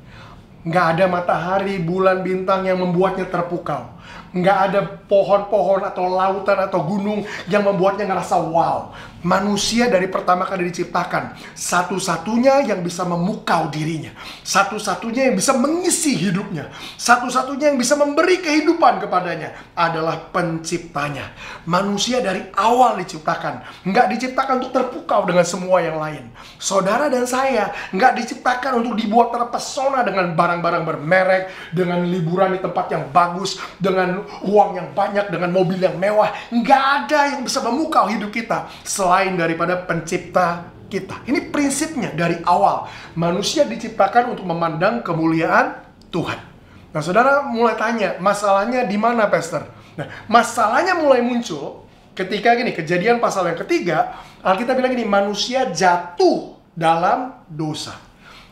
Nggak ada matahari, bulan, bintang yang membuatnya terpukau. Nggak ada pohon-pohon atau lautan atau gunung yang membuatnya ngerasa wow. Manusia dari pertama kali diciptakan, satu-satunya yang bisa memukau dirinya, satu-satunya yang bisa mengisi hidupnya, satu-satunya yang bisa memberi kehidupan kepadanya adalah penciptanya. Manusia dari awal diciptakan, nggak diciptakan untuk terpukau dengan semua yang lain. Saudara dan saya nggak diciptakan untuk dibuat terpesona dengan barang-barang bermerek, dengan liburan di tempat yang bagus, dengan uang yang banyak, dengan mobil yang mewah. Nggak ada yang bisa memukau hidup kita selain daripada pencipta kita. Ini prinsipnya dari awal. Manusia diciptakan untuk memandang kemuliaan Tuhan. Nah, saudara mulai tanya, masalahnya di mana, Pastor? Nah, masalahnya mulai muncul ketika gini, Kejadian pasal yang ketiga, Alkitab bilang gini, manusia jatuh dalam dosa.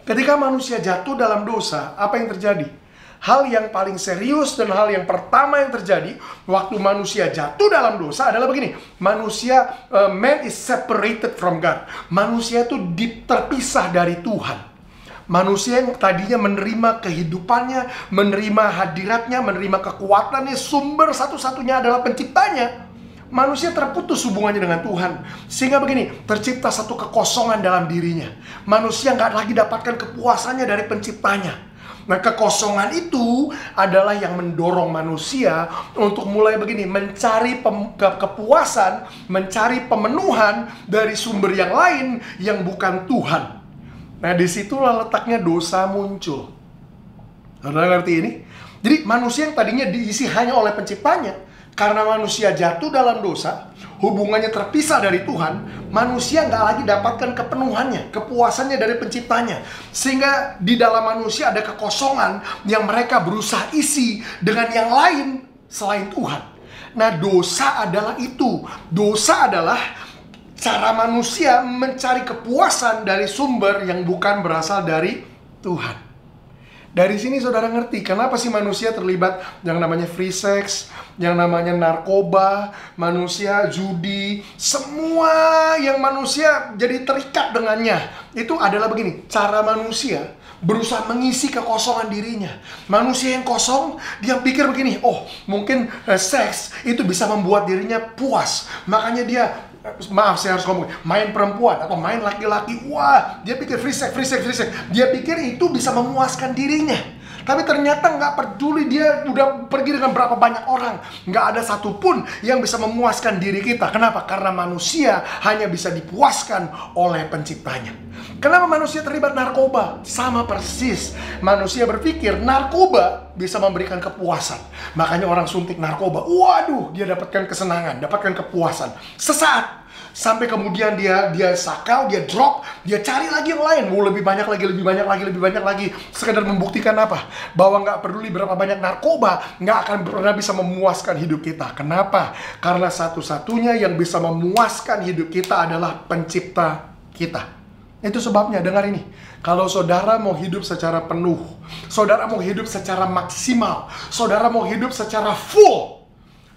Ketika manusia jatuh dalam dosa, apa yang terjadi? Hal yang paling serius dan hal yang pertama yang terjadi waktu manusia jatuh dalam dosa adalah begini. Manusia, man is separated from God. Manusia itu terpisah dari Tuhan. Manusia yang tadinya menerima kehidupannya, menerima hadiratnya, menerima kekuatannya, sumber satu-satunya adalah penciptanya. Manusia terputus hubungannya dengan Tuhan. Sehingga begini, tercipta satu kekosongan dalam dirinya. Manusia nggak lagi dapatkan kepuasannya dari penciptanya. Nah, kekosongan itu adalah yang mendorong manusia untuk mulai begini, mencari kepuasan, mencari pemenuhan dari sumber yang lain yang bukan Tuhan. Nah, disitulah letaknya dosa muncul. Saudara ngerti ini? Jadi manusia yang tadinya diisi hanya oleh penciptanya, karena manusia jatuh dalam dosa, hubungannya terpisah dari Tuhan, manusia nggak lagi dapatkan kepenuhannya, kepuasannya dari penciptanya. Sehingga di dalam manusia ada kekosongan yang mereka berusaha isi dengan yang lain selain Tuhan. Nah, dosa adalah itu. Dosa adalah cara manusia mencari kepuasan dari sumber yang bukan berasal dari Tuhan. Dari sini saudara ngerti kenapa sih manusia terlibat yang namanya free sex, yang namanya narkoba, manusia judi, semua yang manusia jadi terikat dengannya. Itu adalah begini, cara manusia berusaha mengisi kekosongan dirinya. Manusia yang kosong, dia pikir begini, oh mungkin seks itu bisa membuat dirinya puas. Makanya dia, maaf saya harus ngomong, main perempuan atau main laki-laki. Wah, dia pikir free sex. Dia pikir itu bisa memuaskan dirinya. Tapi ternyata nggak peduli dia udah pergi dengan berapa banyak orang, nggak ada satupun yang bisa memuaskan diri kita. Kenapa? Karena manusia hanya bisa dipuaskan oleh penciptanya. Kenapa manusia terlibat narkoba? Sama persis. Manusia berpikir narkoba bisa memberikan kepuasan. Makanya orang suntik narkoba, waduh, dia dapatkan kesenangan, dapatkan kepuasan sesaat. Sampai kemudian dia sakau, dia drop, dia cari lagi yang lain, mau lebih banyak lagi, sekedar membuktikan apa? Bahwa nggak peduli berapa banyak narkoba, nggak akan pernah bisa memuaskan hidup kita. Kenapa? Karena satu-satunya yang bisa memuaskan hidup kita adalah pencipta kita. Itu sebabnya, dengar ini, kalau saudara mau hidup secara penuh, saudara mau hidup secara maksimal, saudara mau hidup secara full,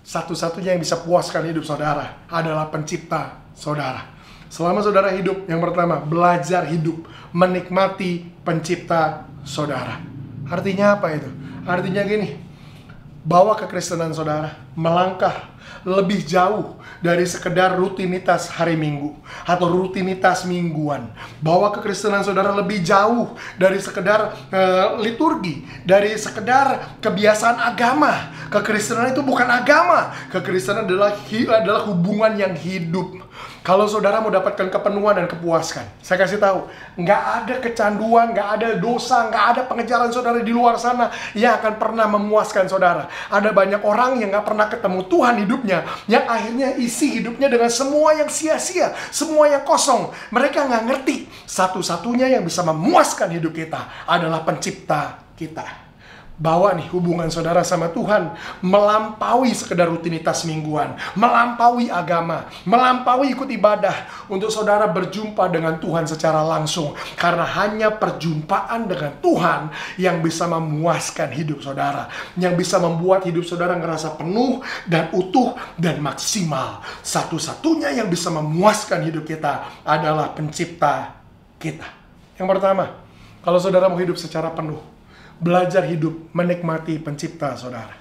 satu-satunya yang bisa puaskan hidup saudara adalah pencipta saudara. Selama saudara hidup, yang pertama, belajar hidup, menikmati pencipta saudara. Artinya apa itu? Artinya gini, bawa kekristenan saudara melangkah lebih jauh dari sekedar rutinitas hari Minggu atau rutinitas mingguan. Bawa kekristenan saudara lebih jauh dari sekedar liturgi, dari sekedar kebiasaan agama. Kekristenan itu bukan agama. Kekristenan adalah hubungan yang hidup. Kalau saudara mau dapatkan kepenuhan dan kepuasan, saya kasih tahu, nggak ada kecanduan, nggak ada dosa, nggak ada pengejaran saudara di luar sana yang akan pernah memuaskan saudara. Ada banyak orang yang nggak pernah ketemu Tuhan hidupnya, yang akhirnya isi hidupnya dengan semua yang sia-sia, semua yang kosong. Mereka nggak ngerti, satu-satunya yang bisa memuaskan hidup kita adalah pencipta kita. Bawa nih hubungan saudara sama Tuhan melampaui sekedar rutinitas mingguan, melampaui agama, melampaui ikut ibadah, untuk saudara berjumpa dengan Tuhan secara langsung. Karena hanya perjumpaan dengan Tuhan yang bisa memuaskan hidup saudara, yang bisa membuat hidup saudara ngerasa penuh dan utuh dan maksimal. Satu-satunya yang bisa memuaskan hidup kita adalah pencipta kita. Yang pertama, kalau saudara mau hidup secara penuh, belajar hidup, menikmati pencipta saudara.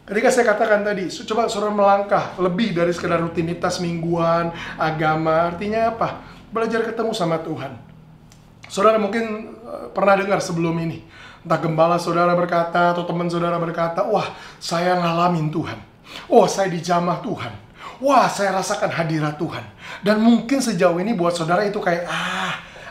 Ketika saya katakan tadi, coba saudara melangkah lebih dari sekedar rutinitas mingguan, agama. Artinya apa? Belajar ketemu sama Tuhan. Saudara mungkin pernah dengar sebelum ini, entah gembala saudara berkata atau teman saudara berkata, wah saya ngalamin Tuhan, wah saya dijamah Tuhan, wah saya rasakan hadirat Tuhan. Dan mungkin sejauh ini buat saudara itu kayak,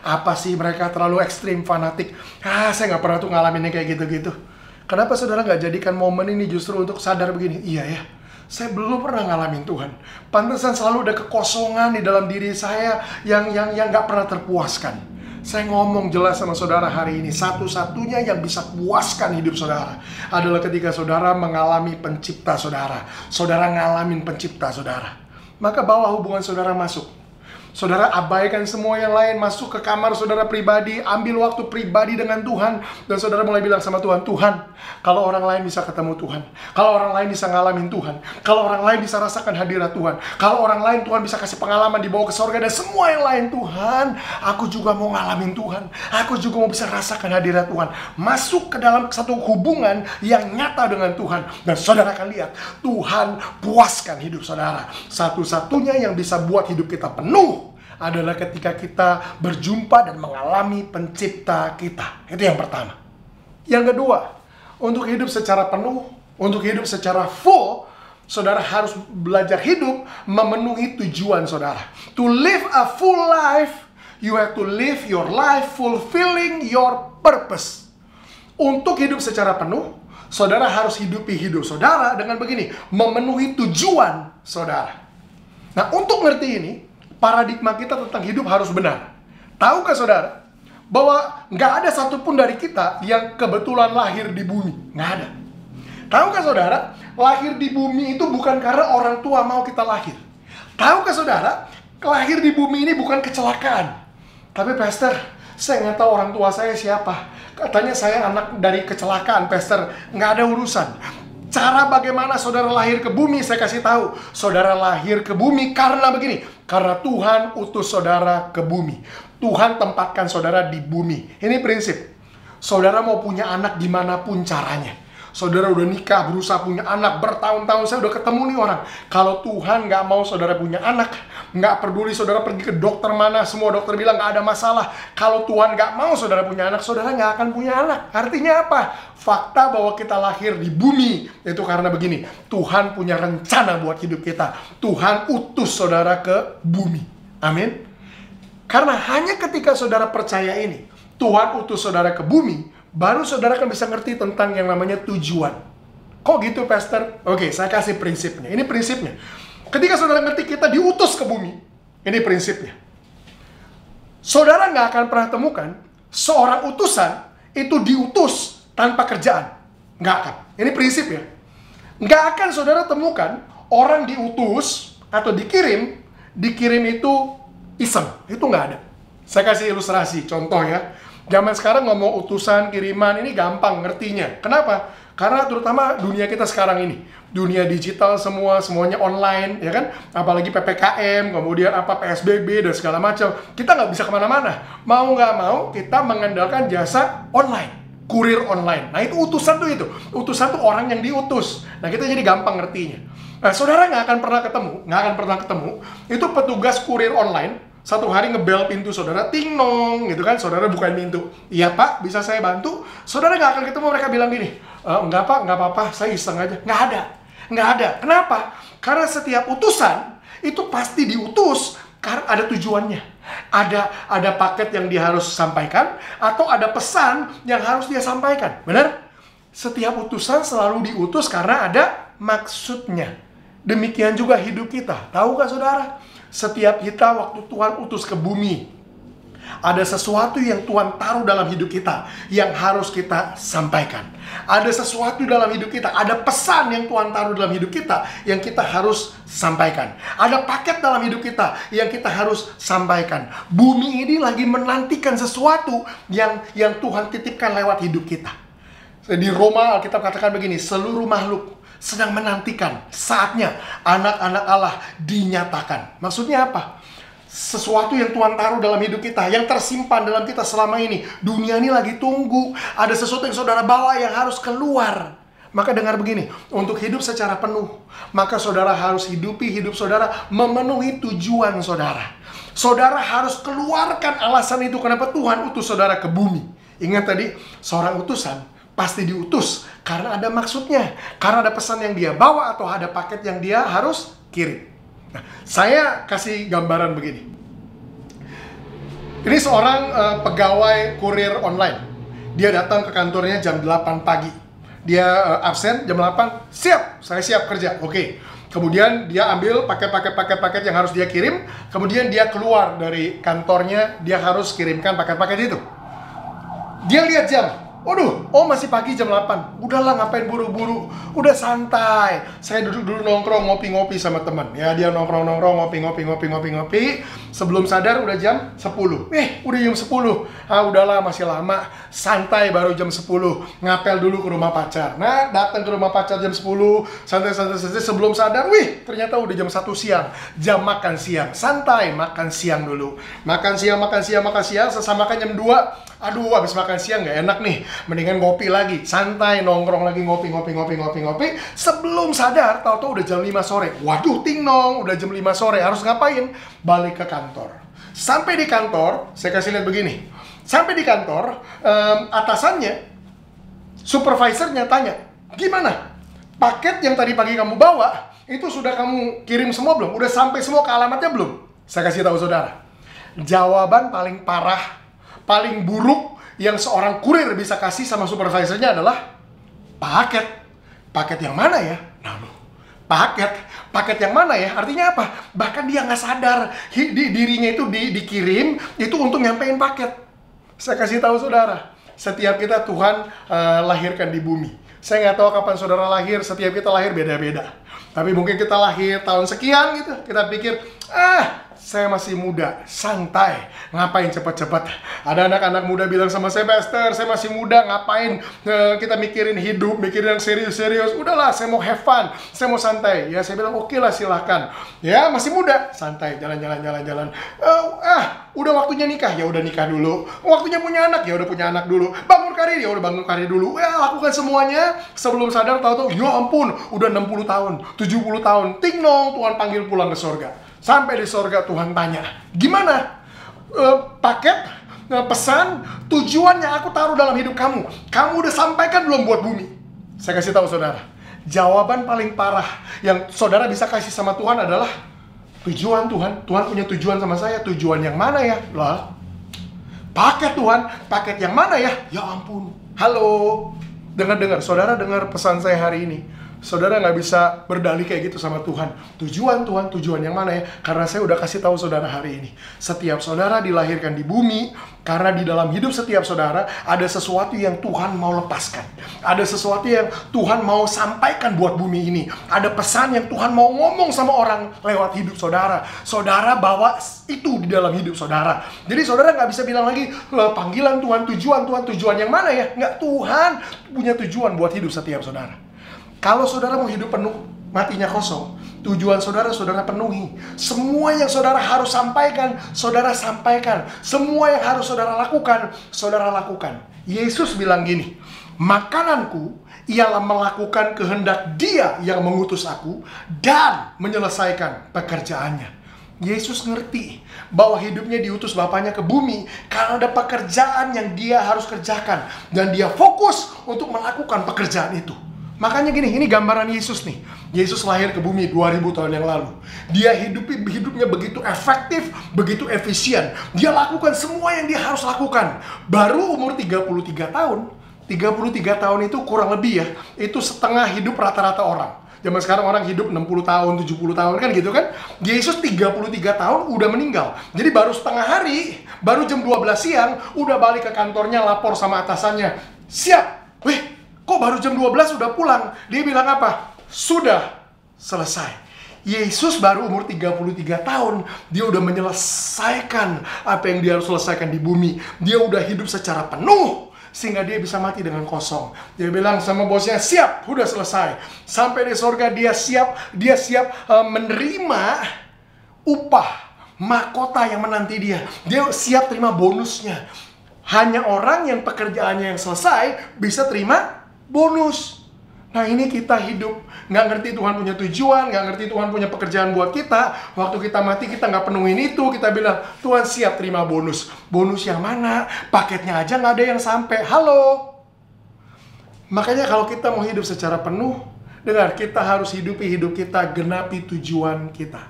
apa sih mereka terlalu ekstrim, fanatik. Saya nggak pernah tuh ngalaminnya kayak gitu-gitu. Kenapa saudara nggak jadikan momen ini justru untuk sadar begini? Iya ya, saya belum pernah ngalamin Tuhan. Pantesan selalu ada kekosongan di dalam diri saya yang nggak pernah terpuaskan. Saya ngomong jelas sama saudara hari ini, satu-satunya yang bisa puaskan hidup saudara adalah ketika saudara mengalami pencipta saudara. Saudara ngalamin pencipta saudara. Maka bawa hubungan saudara masuk. Saudara abaikan semua yang lain, masuk ke kamar saudara pribadi, ambil waktu pribadi dengan Tuhan, dan saudara mulai bilang sama Tuhan, Tuhan, kalau orang lain bisa ketemu Tuhan, kalau orang lain bisa ngalamin Tuhan, kalau orang lain bisa rasakan hadirat Tuhan, kalau orang lain Tuhan bisa kasih pengalaman dibawa ke sorga, dan semua yang lain, Tuhan, aku juga mau ngalamin Tuhan, aku juga mau bisa rasakan hadirat Tuhan. Masuk ke dalam satu hubungan yang nyata dengan Tuhan, dan saudara akan lihat, Tuhan puaskan hidup saudara. Satu-satunya yang bisa buat hidup kita penuh adalah ketika kita berjumpa dan mengalami pencipta kita. Itu yang pertama. Yang kedua, untuk hidup secara penuh, untuk hidup secara full, saudara harus belajar hidup memenuhi tujuan saudara. To live a full life, you have to live your life fulfilling your purpose. Untuk hidup secara penuh, saudara harus hidupi hidup saudara dengan begini, memenuhi tujuan saudara. Nah, untuk ngerti ini, paradigma kita tentang hidup harus benar. Tahukah saudara bahwa nggak ada satupun dari kita yang kebetulan lahir di bumi? Nggak ada. Tahukah saudara, lahir di bumi itu bukan karena orang tua mau kita lahir. Tahukah saudara, lahir di bumi ini bukan kecelakaan. Tapi pastor, saya nggak tahu orang tua saya siapa. Katanya saya anak dari kecelakaan, pastor. Nggak ada urusan. Cara bagaimana saudara lahir ke bumi, saya kasih tahu. Saudara lahir ke bumi karena begini. Karena Tuhan utus saudara ke bumi. Tuhan tempatkan saudara di bumi. Ini prinsip. Saudara mau punya anak dimanapun caranya. Saudara udah nikah, berusaha punya anak, bertahun-tahun saya udah ketemu nih orang. Kalau Tuhan nggak mau saudara punya anak, nggak peduli saudara pergi ke dokter mana, semua dokter bilang nggak ada masalah. Kalau Tuhan nggak mau saudara punya anak, saudara nggak akan punya anak. Artinya apa? Fakta bahwa kita lahir di bumi, itu karena begini. Tuhan punya rencana buat hidup kita. Tuhan utus saudara ke bumi. Amin. Karena hanya ketika saudara percaya ini, Tuhan utus saudara ke bumi, baru saudara kan bisa ngerti tentang yang namanya tujuan. Kok gitu, pastor? Oke, saya kasih prinsipnya. Ini prinsipnya. Ketika saudara ngerti kita diutus ke bumi, ini prinsipnya. Saudara nggak akan pernah temukan seorang utusan itu diutus tanpa kerjaan. Nggak akan. Ini prinsip ya. Nggak akan saudara temukan orang diutus atau dikirim itu iseng. Itu nggak ada. Saya kasih ilustrasi, contoh ya. Zaman sekarang ngomong utusan, kiriman, ini gampang ngertinya. Kenapa? Karena terutama dunia kita sekarang ini. Dunia digital semuanya online, ya kan? Apalagi PPKM, kemudian PSBB, dan segala macam. Kita nggak bisa kemana-mana. Mau nggak mau, kita mengandalkan jasa online. Kurir online. Nah, itu utusan tuh itu. Utusan tuh orang yang diutus. Nah, kita jadi gampang ngertinya. Nah, saudara nggak akan pernah ketemu. Itu petugas kurir online. Satu hari ngebel pintu saudara, ting nong, gitu kan, saudara bukain pintu. Iya pak, bisa saya bantu? Saudara nggak akan ketemu mereka bilang gini, enggak pak, nggak apa-apa, saya iseng aja. Nggak ada. Kenapa? Karena setiap utusan itu pasti diutus karena ada tujuannya. Ada paket yang dia harus sampaikan, atau ada pesan yang harus dia sampaikan. Benar? Setiap utusan selalu diutus karena ada maksudnya. Demikian juga hidup kita. Tahukah saudara? Setiap kita waktu Tuhan utus ke bumi, ada sesuatu yang Tuhan taruh dalam hidup kita yang harus kita sampaikan. Ada sesuatu dalam hidup kita, ada pesan yang Tuhan taruh dalam hidup kita yang kita harus sampaikan. Ada paket dalam hidup kita yang kita harus sampaikan. Bumi ini lagi menantikan sesuatu yang Tuhan titipkan lewat hidup kita. Di Roma Alkitab katakan begini, seluruh makhluk sedang menantikan saatnya anak-anak Allah dinyatakan. Maksudnya apa? Sesuatu yang Tuhan taruh dalam hidup kita, yang tersimpan dalam kita selama ini. Dunia ini lagi tunggu. Ada sesuatu yang saudara bawa yang harus keluar. Maka dengar begini, untuk hidup secara penuh, maka saudara harus hidupi hidup saudara memenuhi tujuan saudara. Saudara harus keluarkan alasan itu kenapa Tuhan utus saudara ke bumi. Ingat tadi, seorang utusan pasti diutus karena ada maksudnya, karena ada pesan yang dia bawa atau ada paket yang dia harus kirim. Nah, saya kasih gambaran begini. Ini seorang pegawai kurir online. Dia datang ke kantornya jam 8 pagi. Dia absen jam 8, siap, saya siap kerja. Oke. Kemudian dia ambil paket yang harus dia kirim. Kemudian dia keluar dari kantornya, dia harus kirimkan paket-paket itu. Dia lihat jam. Waduh, oh masih pagi jam 8. Udahlah, ngapain buru-buru. Udah santai. Saya duduk dulu nongkrong, ngopi-ngopi sama teman. Ya, dia nongkrong, ngopi. Sebelum sadar udah jam 10. Udah jam 10. Udahlah, masih lama. Santai, baru jam 10. Ngapel dulu ke rumah pacar. Nah, datang ke rumah pacar jam 10. Santai. Sebelum sadar, ternyata udah jam 1 siang. Jam makan siang. Santai, makan siang dulu. Makan siang. Sesamakan jam 2. Aduh, habis makan siang nggak enak nih. Mendingan ngopi lagi, santai, nongkrong lagi, ngopi. Sebelum sadar, tahu-tahu udah jam 5 sore. Waduh, ting nong, udah jam 5 sore. Harus ngapain? Balik ke kantor. Sampai di kantor, saya kasih lihat begini. Sampai di kantor, atasannya, supervisornya tanya, gimana? Paket yang tadi pagi kamu bawa, itu sudah kamu kirim semua belum? Udah sampai semua ke alamatnya belum? Saya kasih tahu saudara. Jawaban paling parah, paling buruk yang seorang kurir bisa kasih sama supervisornya adalah paket. Paket yang mana ya? Nah, paket yang mana ya? Artinya apa? Bahkan dia nggak sadar dirinya itu dikirim itu untuk nyampein paket. Saya kasih tahu saudara, setiap kita Tuhan lahirkan di bumi. Saya nggak tahu kapan saudara lahir, setiap kita lahir beda-beda. Tapi mungkin kita lahir tahun sekian gitu, kita pikir, saya masih muda, santai, ngapain cepet-cepet. Ada anak-anak muda bilang sama saya, Pastor, saya masih muda, ngapain kita mikirin hidup, mikirin yang serius-serius. Udahlah, saya mau have fun, saya mau santai. Ya, saya bilang, oke lah, silahkan. Ya, masih muda, santai, jalan-jalan. Udah waktunya nikah, ya udah nikah dulu. Waktunya punya anak, ya udah punya anak dulu. Bangun karir, ya udah bangun karir dulu. Ya, lakukan semuanya. Sebelum sadar, tahu-tahu, ya ampun, udah 60 tahun, 70 tahun. Ting nong, Tuhan panggil pulang ke surga. Sampai di surga Tuhan tanya, gimana? Paket, pesan, tujuan yang aku taruh dalam hidup kamu. Kamu udah sampaikan belum buat bumi? Saya kasih tahu saudara, jawaban paling parah yang saudara bisa kasih sama Tuhan adalah tujuan Tuhan. Tuhan punya tujuan sama saya. Tujuan yang mana ya? Lah, paket Tuhan. Paket yang mana ya? Ya ampun. Halo, dengar, saudara dengar pesan saya hari ini. Saudara nggak bisa berdalih kayak gitu sama Tuhan. Tujuan Tuhan, tujuan yang mana ya? Karena saya udah kasih tahu saudara hari ini. Setiap saudara dilahirkan di bumi, karena di dalam hidup setiap saudara ada sesuatu yang Tuhan mau lepaskan. Ada sesuatu yang Tuhan mau sampaikan buat bumi ini. Ada pesan yang Tuhan mau ngomong sama orang lewat hidup saudara. Saudara bawa itu di dalam hidup saudara. Jadi saudara nggak bisa bilang lagi, panggilan Tuhan, tujuan yang mana ya? Nggak, Tuhan punya tujuan buat hidup setiap saudara. Kalau saudara mau hidup penuh, matinya kosong. Tujuan saudara penuhi. Semua yang saudara harus sampaikan, saudara sampaikan. Semua yang harus saudara lakukan. Yesus bilang gini, makananku ialah melakukan kehendak Dia yang mengutus aku dan menyelesaikan pekerjaannya. Yesus ngerti bahwa hidupnya diutus Bapaknya ke bumi karena ada pekerjaan yang Dia harus kerjakan. Dan Dia fokus untuk melakukan pekerjaan itu. Makanya gini, ini gambaran Yesus nih. Yesus lahir ke bumi 2000 tahun yang lalu. Dia hidupnya begitu efektif, begitu efisien. Dia lakukan semua yang dia harus lakukan. Baru umur 33 tahun. 33 tahun itu kurang lebih ya, itu setengah hidup rata-rata orang. Zaman sekarang orang hidup 60 tahun, 70 tahun kan gitu kan. Yesus 33 tahun udah meninggal. Jadi baru setengah hari, baru jam 12 siang, udah balik ke kantornya, lapor sama atasannya. Siap! Kok baru jam 12 udah pulang? Dia bilang apa? Sudah selesai. Yesus baru umur 33 tahun. Dia udah menyelesaikan apa yang dia harus selesaikan di bumi. Dia udah hidup secara penuh sehingga dia bisa mati dengan kosong. Dia bilang sama bosnya, siap, udah selesai. Sampai di surga dia siap menerima upah, mahkota yang menanti dia. Dia siap terima bonusnya. Hanya orang yang pekerjaannya yang selesai bisa terima bonus. Nah, ini kita hidup nggak ngerti Tuhan punya tujuan, nggak ngerti Tuhan punya pekerjaan buat kita. Waktu kita mati kita nggak penuhin itu. Kita bilang, Tuhan siap terima bonus. Bonus yang mana? Paketnya aja nggak ada yang sampai. Halo. Makanya kalau kita mau hidup secara penuh, dengar, kita harus hidupi hidup kita, genapi tujuan kita.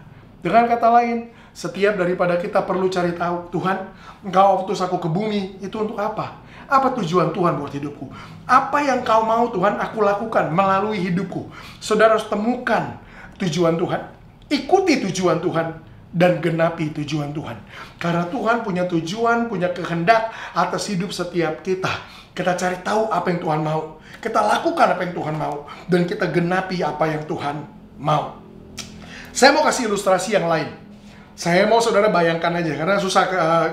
Dengan kata lain, setiap daripada kita perlu cari tahu, Tuhan, Engkau utus aku ke bumi, itu untuk apa? Apa tujuan Tuhan buat hidupku? Apa yang Kau mau Tuhan aku lakukan melalui hidupku? Saudara harus temukan tujuan Tuhan, ikuti tujuan Tuhan, dan genapi tujuan Tuhan. Karena Tuhan punya tujuan, punya kehendak atas hidup setiap kita. Kita cari tahu apa yang Tuhan mau. Kita lakukan apa yang Tuhan mau. Dan kita genapi apa yang Tuhan mau. Saya mau kasih ilustrasi yang lain. Saya mau saudara bayangkan aja, karena susah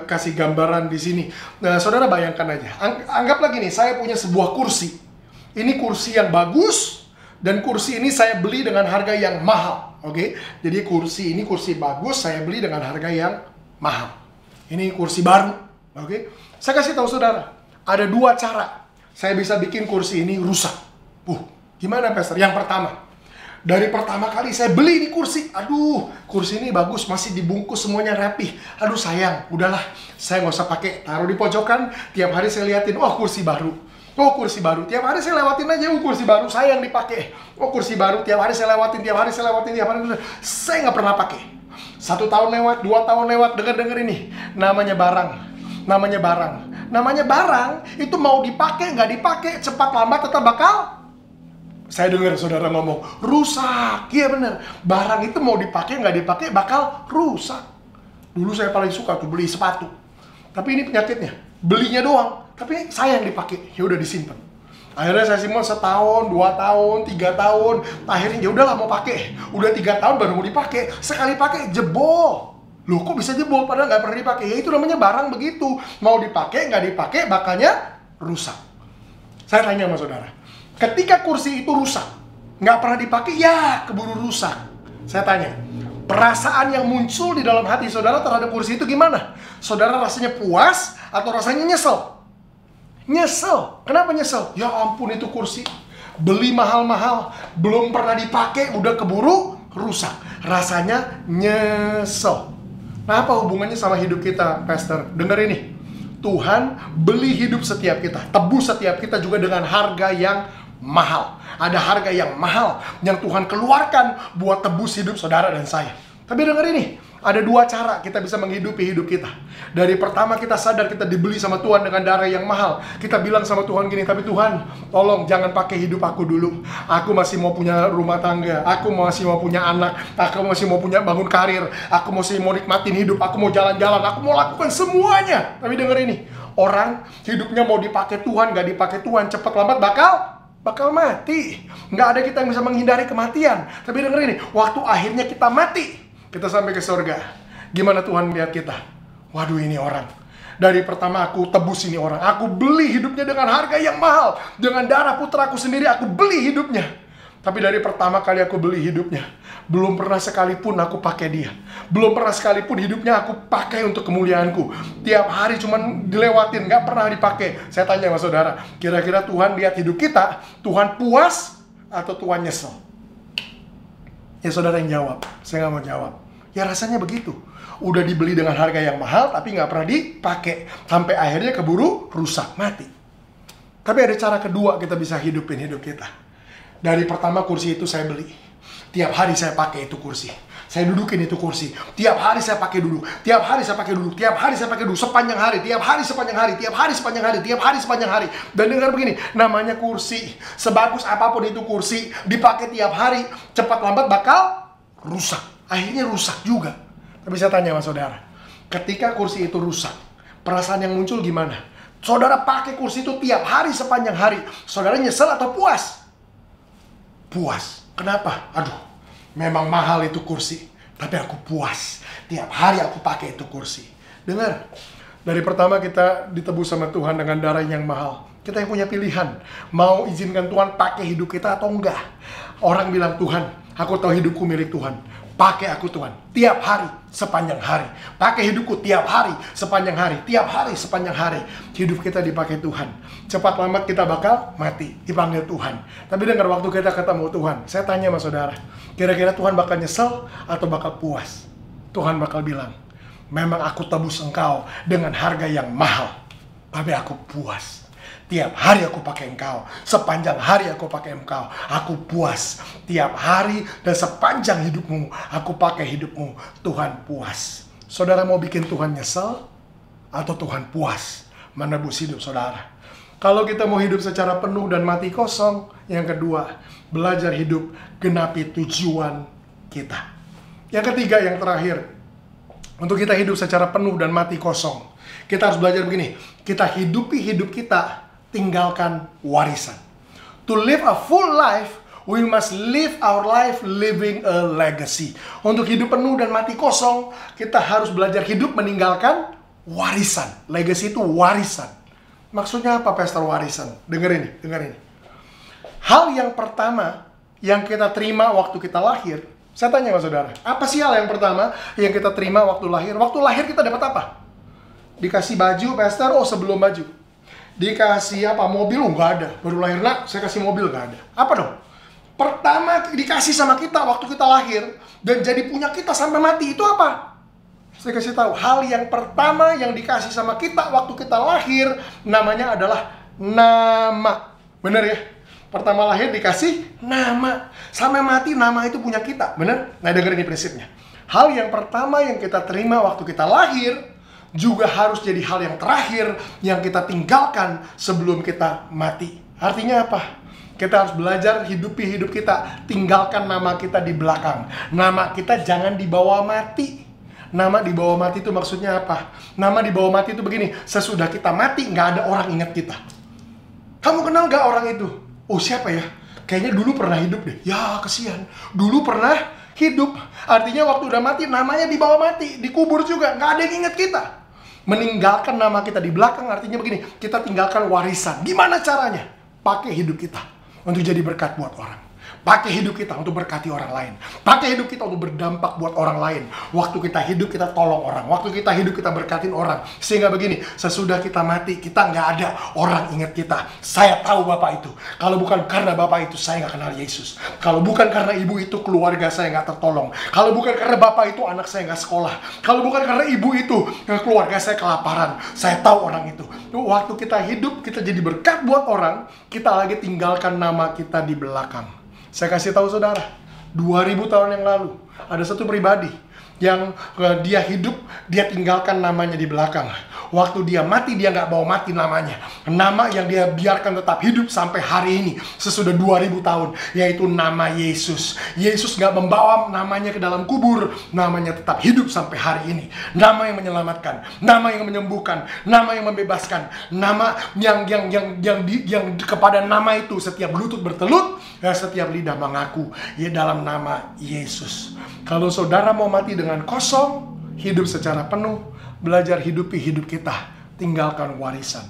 kasih gambaran di sini. Nah, saudara bayangkan aja. Anggaplah gini, saya punya sebuah kursi. Ini kursi yang bagus, dan kursi ini saya beli dengan harga yang mahal. Oke, jadi kursi ini kursi bagus, saya beli dengan harga yang mahal. Ini kursi baru. Oke, saya kasih tahu saudara, ada dua cara saya bisa bikin kursi ini rusak. Gimana Pastor? Yang pertama, dari pertama kali saya beli ini kursi, aduh, kursi ini bagus, masih dibungkus semuanya rapi. Aduh sayang, udahlah, saya nggak usah pakai, taruh di pojokan. Tiap hari saya liatin, oh kursi baru. Oh kursi baru, tiap hari saya lewatin aja, kursi baru saya yang dipakai. Oh kursi baru, tiap hari saya lewatin, tiap hari saya lewatin, tiap hari saya nggak pernah pakai. 1 tahun lewat, 2 tahun lewat, denger ini, namanya barang, namanya barang itu mau dipakai nggak dipakai, cepat lambat tetap bakal. Saya dengar saudara ngomong rusak, iya bener. Barang itu mau dipakai nggak dipakai bakal rusak. Dulu saya paling suka tuh beli sepatu, tapi ini penyakitnya, belinya doang. Tapi saya yang dipakai, ya udah disimpan. Akhirnya saya simpan 1 tahun, 2 tahun, 3 tahun. Akhirnya ya udahlah mau pakai. Udah 3 tahun baru mau dipakai. Sekali pakai jebol. Loh kok bisa jebol padahal nggak pernah dipakai? Ya itu namanya barang begitu. Mau dipakai nggak dipakai bakalnya rusak. Saya tanya sama saudara, ketika kursi itu rusak, nggak pernah dipakai, ya keburu rusak. Saya tanya, perasaan yang muncul di dalam hati saudara terhadap kursi itu gimana? Saudara rasanya puas atau rasanya nyesel? Nyesel. Kenapa nyesel? Ya ampun itu kursi beli mahal-mahal, belum pernah dipakai, udah keburu rusak. Rasanya nyesel. Nah apa hubungannya sama hidup kita, Pastor? Dengar ini, Tuhan beli hidup setiap kita, tebus setiap kita juga dengan harga yang mahal. Ada harga yang mahal yang Tuhan keluarkan buat tebus hidup saudara dan saya. Tapi dengar ini, ada 2 cara kita bisa menghidupi hidup kita. Dari pertama kita sadar kita dibeli sama Tuhan dengan darah yang mahal. Kita bilang sama Tuhan gini, tapi Tuhan tolong jangan pakai hidup aku dulu. Aku masih mau punya rumah tangga, aku masih mau punya anak, aku masih mau punya bangun karir, aku masih mau nikmatin hidup, aku mau jalan-jalan, aku mau lakukan semuanya. Tapi denger ini, orang hidupnya mau dipakai Tuhan, gak dipakai Tuhan, cepat lambat bakal mati. Nggak ada kita yang bisa menghindari kematian. Tapi denger ini, waktu akhirnya kita mati, kita sampai ke surga, gimana Tuhan melihat kita? Waduh ini orang, dari pertama aku tebus ini orang, aku beli hidupnya dengan harga yang mahal, dengan darah putraku sendiri aku beli hidupnya. Tapi dari pertama kali aku beli hidupnya, belum pernah sekalipun aku pakai dia. Belum pernah sekalipun hidupnya aku pakai untuk kemuliaanku. Tiap hari cuman dilewatin, gak pernah dipakai. Saya tanya sama saudara, kira-kira Tuhan lihat hidup kita, Tuhan puas atau Tuhan nyesel? Ya saudara yang jawab, saya gak mau jawab. Ya rasanya begitu. Udah dibeli dengan harga yang mahal, tapi gak pernah dipakai. Sampai akhirnya keburu rusak, mati. Tapi ada cara kedua kita bisa hidupin hidup kita. Dari pertama kursi itu saya beli. Tiap hari saya pakai itu kursi. Saya dudukin itu kursi. Tiap hari saya pakai duduk. Tiap hari saya pakai duduk. Tiap hari saya pakai duduk. Sepanjang hari. Tiap hari sepanjang hari. Tiap hari sepanjang hari. Tiap hari sepanjang hari. Dan dengar begini. Namanya kursi. Sebagus apapun itu kursi, dipakai tiap hari, cepat lambat bakal rusak. Akhirnya rusak juga. Tapi saya tanya sama saudara, ketika kursi itu rusak, perasaan yang muncul gimana? Saudara pakai kursi itu tiap hari sepanjang hari. Saudara nyesel atau puas? Puas. Kenapa? Aduh, memang mahal itu kursi, tapi aku puas. Tiap hari aku pakai itu kursi. Dengar, dari pertama kita ditebus sama Tuhan dengan darah yang mahal. Kita yang punya pilihan, mau izinkan Tuhan pakai hidup kita atau enggak. Orang bilang, Tuhan, aku tahu hidupku milik Tuhan. Pakai aku Tuhan, tiap hari, sepanjang hari. Pakai hidupku tiap hari, sepanjang hari. Tiap hari, sepanjang hari. Hidup kita dipakai Tuhan. Cepat lambat kita bakal mati, dipanggil Tuhan. Tapi dengar, waktu kita ketemu Tuhan, saya tanya sama saudara, kira-kira Tuhan bakal nyesel atau bakal puas? Tuhan bakal bilang, memang aku tebus engkau dengan harga yang mahal, tapi aku puas. Tiap hari aku pakai engkau, sepanjang hari aku pakai engkau, aku puas. Tiap hari dan sepanjang hidupmu, aku pakai hidupmu, Tuhan puas. Saudara mau bikin Tuhan nyesel atau Tuhan puas menebus hidup saudara? Kalau kita mau hidup secara penuh dan mati kosong, yang kedua, belajar hidup genapi tujuan kita. Yang ketiga, yang terakhir, Untuk kita hidup secara penuh dan mati kosong, kita harus belajar begini. Kita hidupi hidup kita, tinggalkan warisan. To live a full life, we must live our life living a legacy. Untuk hidup penuh dan mati kosong, kita harus belajar hidup meninggalkan warisan. Legacy itu warisan. Maksudnya apa, Pastor, warisan? Dengar ini. Hal yang pertama yang kita terima waktu kita lahir. Saya tanya sama saudara, apa sih hal yang pertama yang kita terima waktu lahir? Waktu lahir kita dapat apa? Dikasih baju, Pastor? Oh, sebelum baju. Dikasih apa? Mobil? Oh, nggak ada. Baru lahir, nak, saya kasih mobil, nggak ada. Apa dong? Pertama dikasih sama kita waktu kita lahir dan jadi punya kita sampai mati, itu apa? Saya kasih tahu, hal yang pertama yang dikasih sama kita waktu kita lahir namanya adalah nama. Bener ya? Pertama lahir dikasih nama. Sampai mati nama itu punya kita. Bener? Nah, dengerin ini prinsipnya. Hal yang pertama yang kita terima waktu kita lahir juga harus jadi hal yang terakhir yang kita tinggalkan sebelum kita mati. Artinya apa? Kita harus belajar hidupi hidup kita. Tinggalkan nama kita di belakang. Nama kita jangan dibawa mati. Nama dibawa mati itu maksudnya apa? Nama dibawa mati itu begini. Sesudah kita mati, nggak ada orang ingat kita. Kamu kenal nggak orang itu? Oh, siapa ya? Kayaknya dulu pernah hidup deh. Ya, kesian. Dulu pernah hidup. Artinya waktu udah mati, namanya dibawa mati. Dikubur juga. Nggak ada yang ingat kita. Meninggalkan nama kita di belakang artinya begini. Kita tinggalkan warisan. Gimana caranya? Pakai hidup kita untuk jadi berkat buat orang. Pakai hidup kita untuk berkati orang lain. Pakai hidup kita untuk berdampak buat orang lain. Waktu kita hidup, kita tolong orang. Waktu kita hidup, kita berkatin orang. Sehingga begini, sesudah kita mati, kita nggak ada orang ingat kita. Saya tahu Bapak itu. Kalau bukan karena Bapak itu, saya nggak kenal Yesus. Kalau bukan karena Ibu itu, keluarga saya nggak tertolong. Kalau bukan karena Bapak itu, anak saya nggak sekolah. Kalau bukan karena Ibu itu, keluarga saya kelaparan. Saya tahu orang itu. Waktu kita hidup, kita jadi berkat buat orang, kita lagi tinggalkan nama kita di belakang. Saya kasih tahu saudara, 2000 tahun yang lalu ada satu pribadi yang dia hidup, dia tinggalkan namanya di belakang. Waktu dia mati, dia nggak bawa mati namanya. Nama yang dia biarkan tetap hidup sampai hari ini, sesudah 2000 tahun, yaitu nama Yesus. Yesus nggak membawa namanya ke dalam kubur, namanya tetap hidup sampai hari ini. Nama yang menyelamatkan, nama yang menyembuhkan, nama yang membebaskan, nama yang kepada nama itu setiap lutut bertelut, setiap lidah mengaku, ya dalam nama Yesus. Kalau saudara mau mati dengan kosong, hidup secara penuh, belajar hidupi hidup kita, tinggalkan warisan.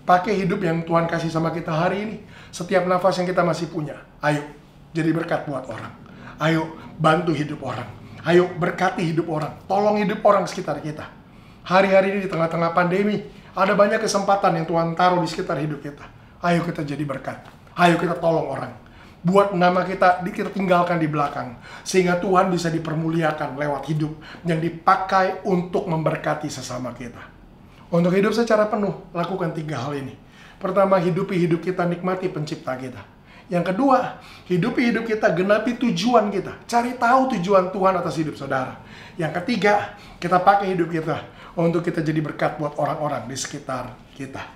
Pakai hidup yang Tuhan kasih sama kita hari ini. Setiap nafas yang kita masih punya, ayo jadi berkat buat orang. Ayo bantu hidup orang. Ayo berkati hidup orang. Tolong hidup orang sekitar kita. Hari-hari ini di tengah-tengah pandemi, ada banyak kesempatan yang Tuhan taruh di sekitar hidup kita. Ayo kita jadi berkat. Ayo kita tolong orang. Buat nama kita tinggalkan di belakang. Sehingga Tuhan bisa dipermuliakan lewat hidup yang dipakai untuk memberkati sesama kita. Untuk hidup secara penuh, lakukan 3 hal ini. Pertama, hidupi hidup kita, nikmati pencipta kita. Yang kedua, hidupi hidup kita, genapi tujuan kita. Cari tahu tujuan Tuhan atas hidup saudara. Yang ketiga, kita pakai hidup kita untuk kita jadi berkat buat orang-orang di sekitar kita.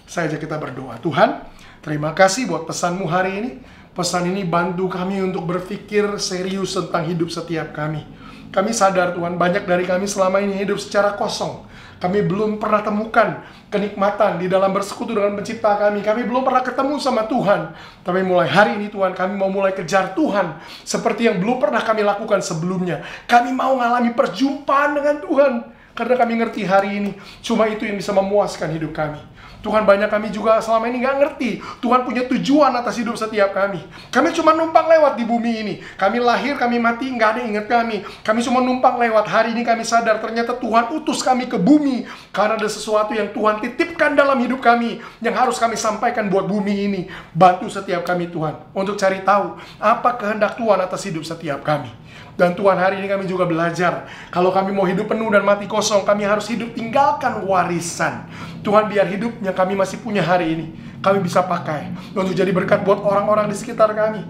Saya ajak kita berdoa. Tuhan, terima kasih buat pesanmu hari ini. Pesan ini bantu kami untuk berpikir serius tentang hidup setiap kami. Kami sadar Tuhan, banyak dari kami selama ini hidup secara kosong. Kami belum pernah temukan kenikmatan di dalam bersekutu dengan pencipta kami. Kami belum pernah ketemu sama Tuhan. Tapi mulai hari ini Tuhan, kami mau mulai kejar Tuhan. Seperti yang belum pernah kami lakukan sebelumnya. Kami mau mengalami perjumpaan dengan Tuhan. Karena kami ngerti hari ini, cuma itu yang bisa memuaskan hidup kami. Tuhan, banyak kami juga selama ini nggak ngerti Tuhan punya tujuan atas hidup setiap kami. Kami cuma numpang lewat di bumi ini. Kami lahir, kami mati, nggak ada yang ingat kami. Kami cuma numpang lewat. Hari ini kami sadar ternyata Tuhan utus kami ke bumi karena ada sesuatu yang Tuhan titipkan dalam hidup kami yang harus kami sampaikan buat bumi ini. Bantu setiap kami Tuhan untuk cari tahu apa kehendak Tuhan atas hidup setiap kami. Dan Tuhan, hari ini kami juga belajar, kalau kami mau hidup penuh dan mati kosong, kami harus hidup tinggalkan warisan. Tuhan, biar hidup yang kami masih punya hari ini, kami bisa pakai untuk jadi berkat buat orang-orang di sekitar kami.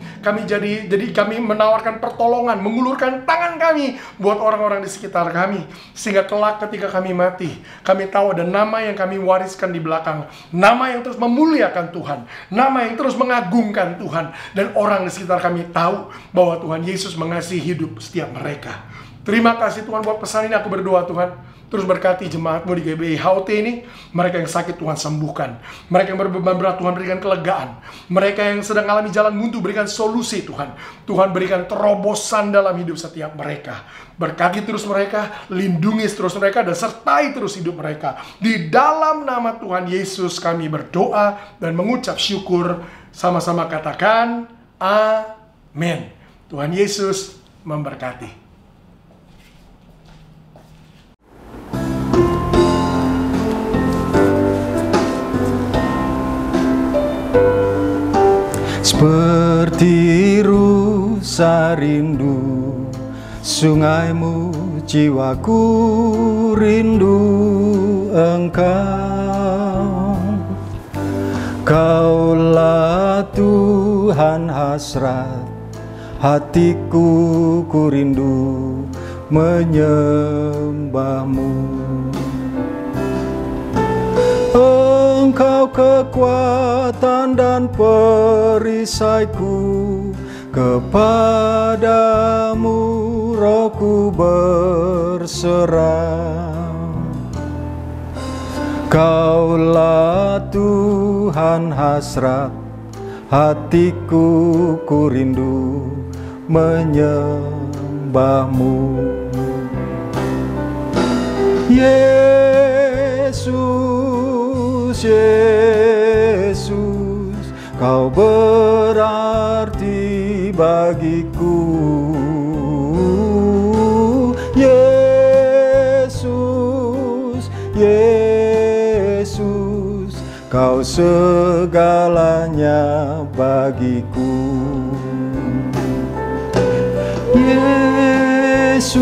Jadi kami menawarkan pertolongan, mengulurkan tangan kami buat orang-orang di sekitar kami. Sehingga kelak ketika kami mati, kami tahu ada nama yang kami wariskan di belakang. Nama yang terus memuliakan Tuhan. Nama yang terus mengagungkan Tuhan. Dan orang di sekitar kami tahu bahwa Tuhan Yesus mengasihi hidup setiap mereka. Terima kasih Tuhan buat pesan ini, aku berdoa Tuhan. Terus berkati jemaat-Mu di GBI HOT ini. Mereka yang sakit Tuhan sembuhkan. Mereka yang berbeban berat Tuhan berikan kelegaan. Mereka yang sedang alami jalan buntu berikan solusi Tuhan. Tuhan berikan terobosan dalam hidup setiap mereka. Berkati terus mereka, lindungi terus mereka, dan sertai terus hidup mereka. Di dalam nama Tuhan Yesus kami berdoa dan mengucap syukur. Sama-sama katakan, amin. Tuhan Yesus memberkati. Seperti rusa rindu sungaimu, jiwaku rindu Engkau. Kaulah Tuhan hasrat hatiku, ku rindu menyembah-Mu. Engkau kekuatan dan perisaiku, kepadamu rohku berserah. Kaulah Tuhan hasrat hatiku, ku rindu menyembah-Mu. Yesus, Yesus, Kau berarti bagiku. Yesus, Yesus, Kau segalanya bagiku. Yesus,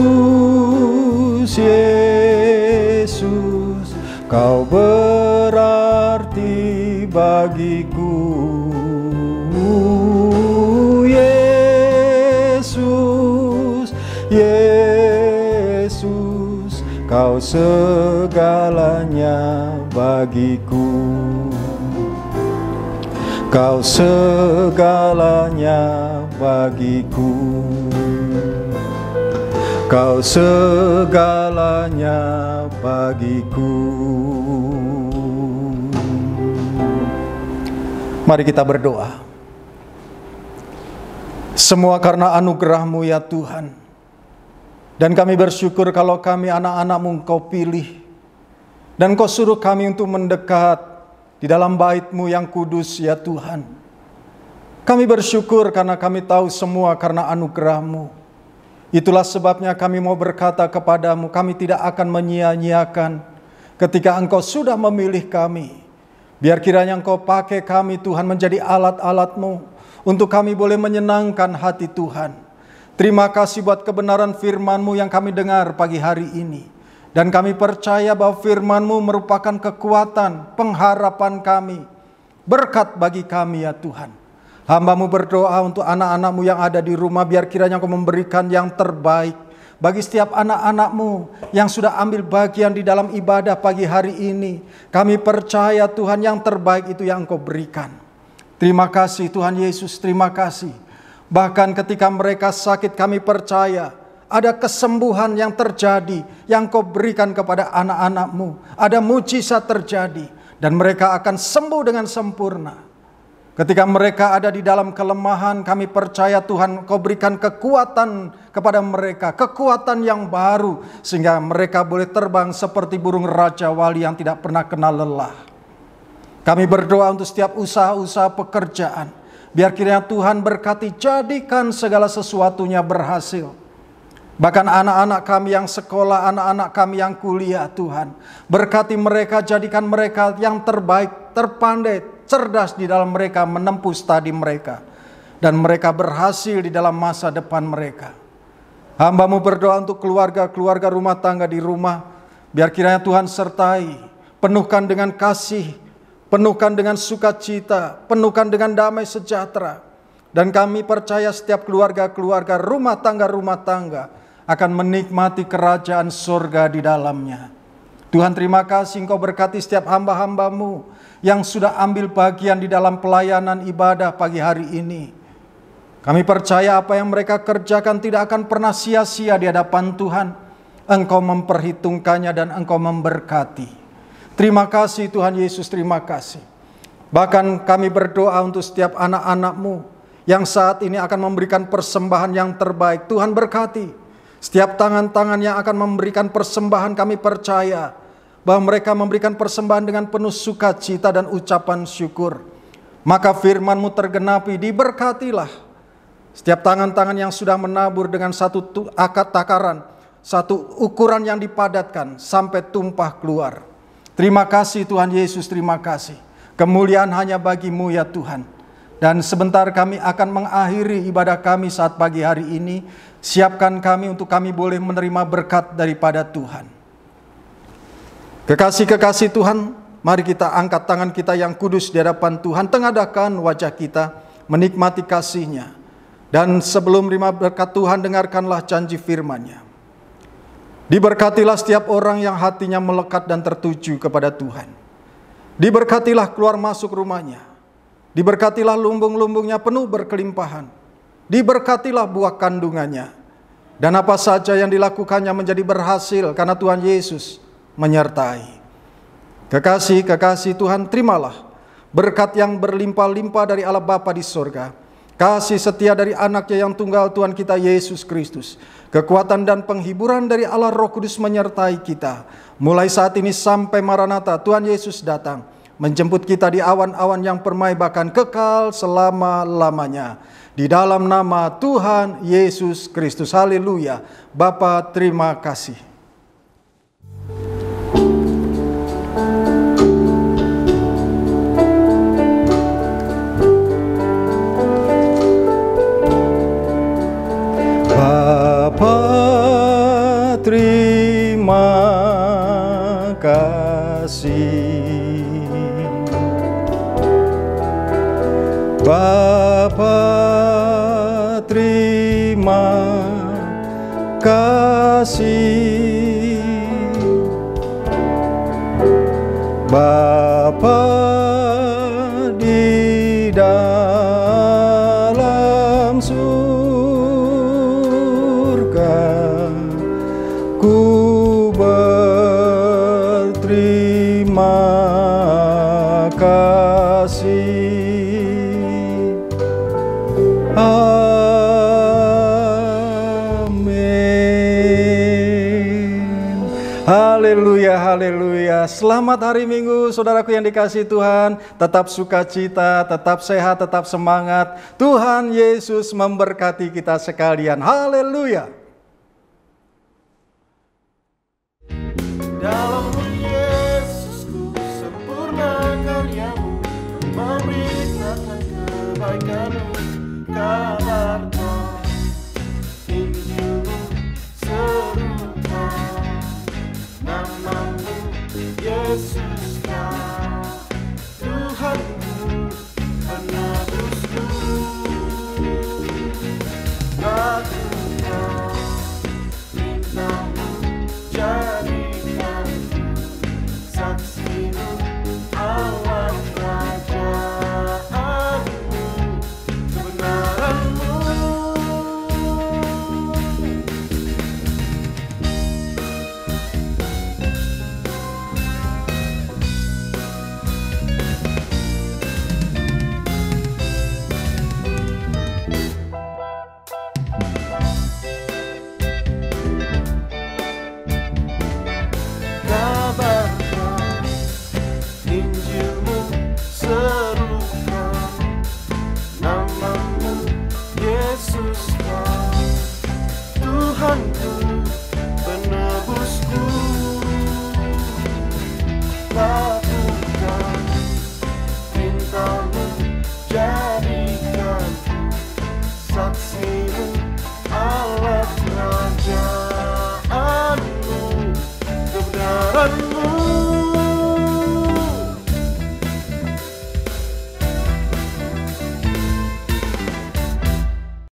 Yesus, Kau berarti bagiku. Yesus, Yesus, Kau segalanya bagiku. Kau segalanya bagiku. Kau segalanya bagiku. Mari kita berdoa. Semua karena anugerah-Mu ya Tuhan. Dan kami bersyukur kalau kami anak-anak-Mu Engkau pilih. Dan Engkau suruh kami untuk mendekat di dalam bait-Mu yang kudus ya Tuhan. Kami bersyukur karena kami tahu semua karena anugerah-Mu. Itulah sebabnya kami mau berkata kepadamu, kami tidak akan menyia-nyiakan ketika Engkau sudah memilih kami. Biar kiranya Engkau pakai kami Tuhan menjadi alat-alat-Mu untuk kami boleh menyenangkan hati Tuhan. Terima kasih buat kebenaran firman-Mu yang kami dengar pagi hari ini. Dan kami percaya bahwa firman-Mu merupakan kekuatan, pengharapan kami, berkat bagi kami ya Tuhan. Hamba-Mu berdoa untuk anak-anak-Mu yang ada di rumah, biar kiranya Engkau memberikan yang terbaik bagi setiap anak-anak-Mu yang sudah ambil bagian di dalam ibadah pagi hari ini. Kami percaya Tuhan yang terbaik itu yang Engkau berikan. Terima kasih Tuhan Yesus, terima kasih. Bahkan ketika mereka sakit kami percaya ada kesembuhan yang terjadi yang Engkau berikan kepada anak-anak-Mu. Ada mujizat terjadi dan mereka akan sembuh dengan sempurna. Ketika mereka ada di dalam kelemahan, kami percaya Tuhan Kau berikan kekuatan kepada mereka, kekuatan yang baru, sehingga mereka boleh terbang seperti burung Raja Wali yang tidak pernah kenal lelah. Kami berdoa untuk setiap usaha-usaha pekerjaan, biar kiranya Tuhan berkati, jadikan segala sesuatunya berhasil. Bahkan anak-anak kami yang sekolah, anak-anak kami yang kuliah Tuhan, berkati mereka, jadikan mereka yang terbaik, terpandai, cerdas di dalam mereka menempuh studi mereka. Dan mereka berhasil di dalam masa depan mereka. Hamba-Mu berdoa untuk keluarga-keluarga rumah tangga di rumah. Biar kiranya Tuhan sertai, penuhkan dengan kasih, penuhkan dengan sukacita, penuhkan dengan damai sejahtera. Dan kami percaya setiap keluarga-keluarga rumah tangga akan menikmati kerajaan surga di dalamnya. Tuhan terima kasih Engkau berkati setiap hamba-hamba-Mu yang sudah ambil bagian di dalam pelayanan ibadah pagi hari ini. Kami percaya apa yang mereka kerjakan tidak akan pernah sia-sia di hadapan Tuhan. Engkau memperhitungkannya dan Engkau memberkati. Terima kasih Tuhan Yesus, terima kasih. Bahkan kami berdoa untuk setiap anak-anak-Mu yang saat ini akan memberikan persembahan yang terbaik. Tuhan berkati. Setiap tangan-tangan yang akan memberikan persembahan, kami percaya bahwa mereka memberikan persembahan dengan penuh sukacita dan ucapan syukur. Maka firman-Mu tergenapi, diberkatilah setiap tangan-tangan yang sudah menabur dengan satu akad takaran, satu ukuran yang dipadatkan sampai tumpah keluar. Terima kasih Tuhan Yesus, terima kasih. Kemuliaan hanya bagi-Mu ya Tuhan. Dan sebentar kami akan mengakhiri ibadah kami saat pagi hari ini. Siapkan kami untuk kami boleh menerima berkat daripada Tuhan. Kekasih-kekasih Tuhan, mari kita angkat tangan kita yang kudus di hadapan Tuhan. Tengadahkan wajah kita menikmati kasih-Nya. Dan sebelum terima berkat Tuhan, dengarkanlah janji firman-Nya. Diberkatilah setiap orang yang hatinya melekat dan tertuju kepada Tuhan. Diberkatilah keluar masuk rumahnya. Diberkatilah lumbung-lumbungnya penuh berkelimpahan. Diberkatilah buah kandungannya. Dan apa saja yang dilakukannya menjadi berhasil karena Tuhan Yesus menyertai. Kekasih-kekasih Tuhan, terimalah berkat yang berlimpah-limpah dari Allah Bapa di sorga. Kasih setia dari anaknya yang tunggal Tuhan kita Yesus Kristus. Kekuatan dan penghiburan dari Allah Roh Kudus menyertai kita. Mulai saat ini sampai Maranatha, Tuhan Yesus datang. Menjemput kita di awan-awan yang permai bahkan kekal selama-lamanya. Di dalam nama Tuhan Yesus Kristus. Haleluya. Bapa, terima kasih. Bapa, terima kasih. Bapa, terima kasih. Bapa di dalam surga, ku berterima kasih. Amin. Haleluya, haleluya. Selamat hari Minggu, saudaraku yang dikasihi Tuhan. Tetap sukacita, tetap sehat, tetap semangat. Tuhan Yesus memberkati kita sekalian. Haleluya. Dalam Yesusku sempurna karyamu, memberitakan kebaikanmu, kabarkan Injilmu, serukan namamu Yesus.